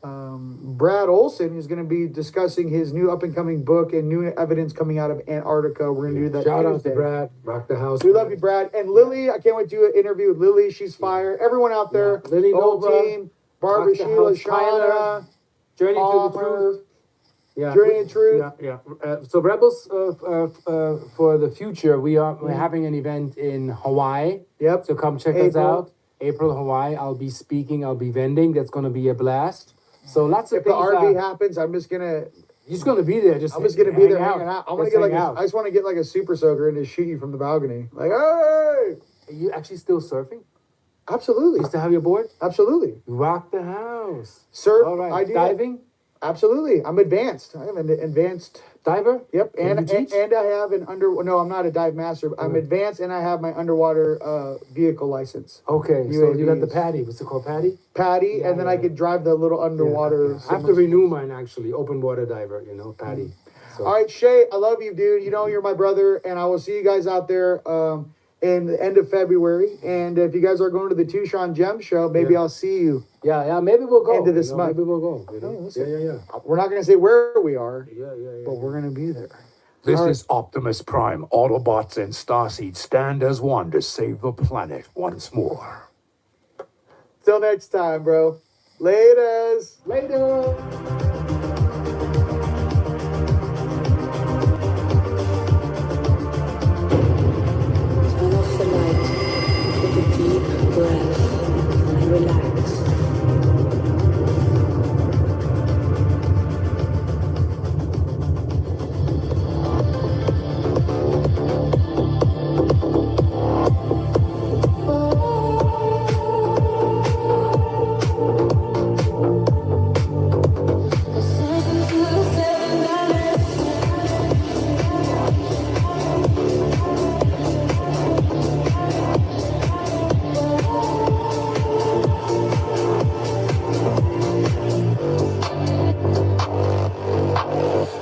Brad Olson is going to be discussing his new up and coming book and new evidence coming out of Antarctica. We're going to do that. Shout out to Tuesday. Brad. Rock the house. We love you, Brad. And Lily, I can't wait to do an interview with Lily. She's fire. Everyone out there, Lily the whole Nova, team, Barbara, Rock the Sheila, House, Tyler, Shauna, Journey to the Palmer, Truth. Yeah, Journey to Truth. So Rebels for the future, we're having an event in Hawaii. Yep. So come check us out. April, Hawaii. I'll be speaking. I'll be vending. That's gonna be a blast. So lots of If the things. RV happens, I'm just gonna. He's gonna be there. I'm just gonna be there hanging out. I want to get out. I just want to get like a super soaker and just shoot you from the balcony. Like, hey! Are you actually still surfing? Absolutely. You still have your board? Absolutely. Rock the house. Surf. All right. I do Diving? Absolutely. I'm advanced. I am an advanced Diver? Yep, Can and you teach? and I have an No, I'm not a dive master. But I'm advanced, and I have my underwater vehicle license. Okay, so you got the UAVs. PADI. What's it called, PADI? PADI, Yeah, and then yeah. I could drive the little underwater. I have to renew mine actually. Open water diver, PADI. So. All right, Shay, I love you, dude. You know you're my brother, and I will see you guys out there in the end of February. And if you guys are going to the Tucson Gem Show, maybe I'll see you. Yeah, maybe we'll go. End of this month. Maybe we'll go. Yeah. We're not going to say where we are, Yeah. but we're going to be there. This is Optimus Prime. Autobots and Starseed stand as one to save the planet once more. Till next time, bro. Laters. Later. Turn off the light, take a deep breath, and relax.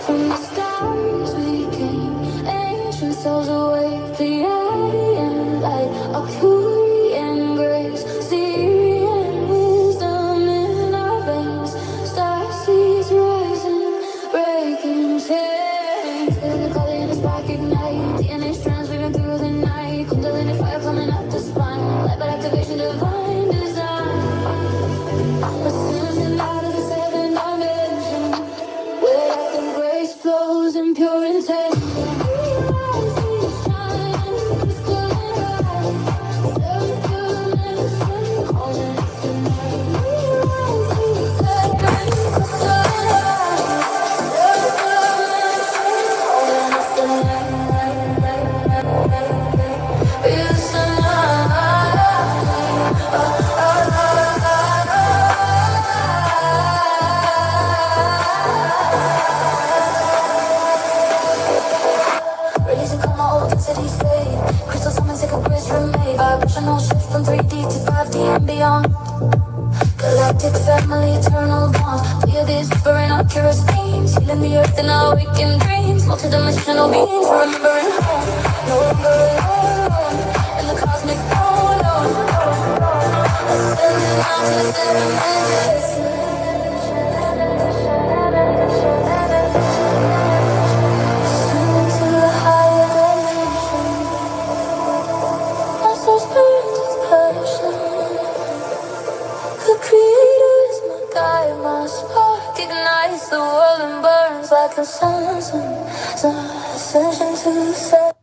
From the stars we came, ancient souls await the alien light, Arcturian grace, Syrian wisdom in our veins, star seeds rising, breaking chains. Feel the calling, the spark ignite, DNA strands weaving through the night, Kundalini fire coming up the spine, light by activation, divine design, ascending out of the seven dimensions. Where the grace flows in pure intent. Releasing coma, old cities fade. Crystal summons, sacred grace remade. Vibrational shift from 3D to 5D and beyond. Galactic family, eternal bonds. We are these whispering accurate themes, healing the earth in our waking dreams. Multidimensional beings, remembering home. No longer alone in the cosmic throne. Ascending out to the seven dimensions. Ascending to a higher dimension. My soul's burned with passion. The creator is my guide, my spark ignites the world and burns like a sun. Ascension to set.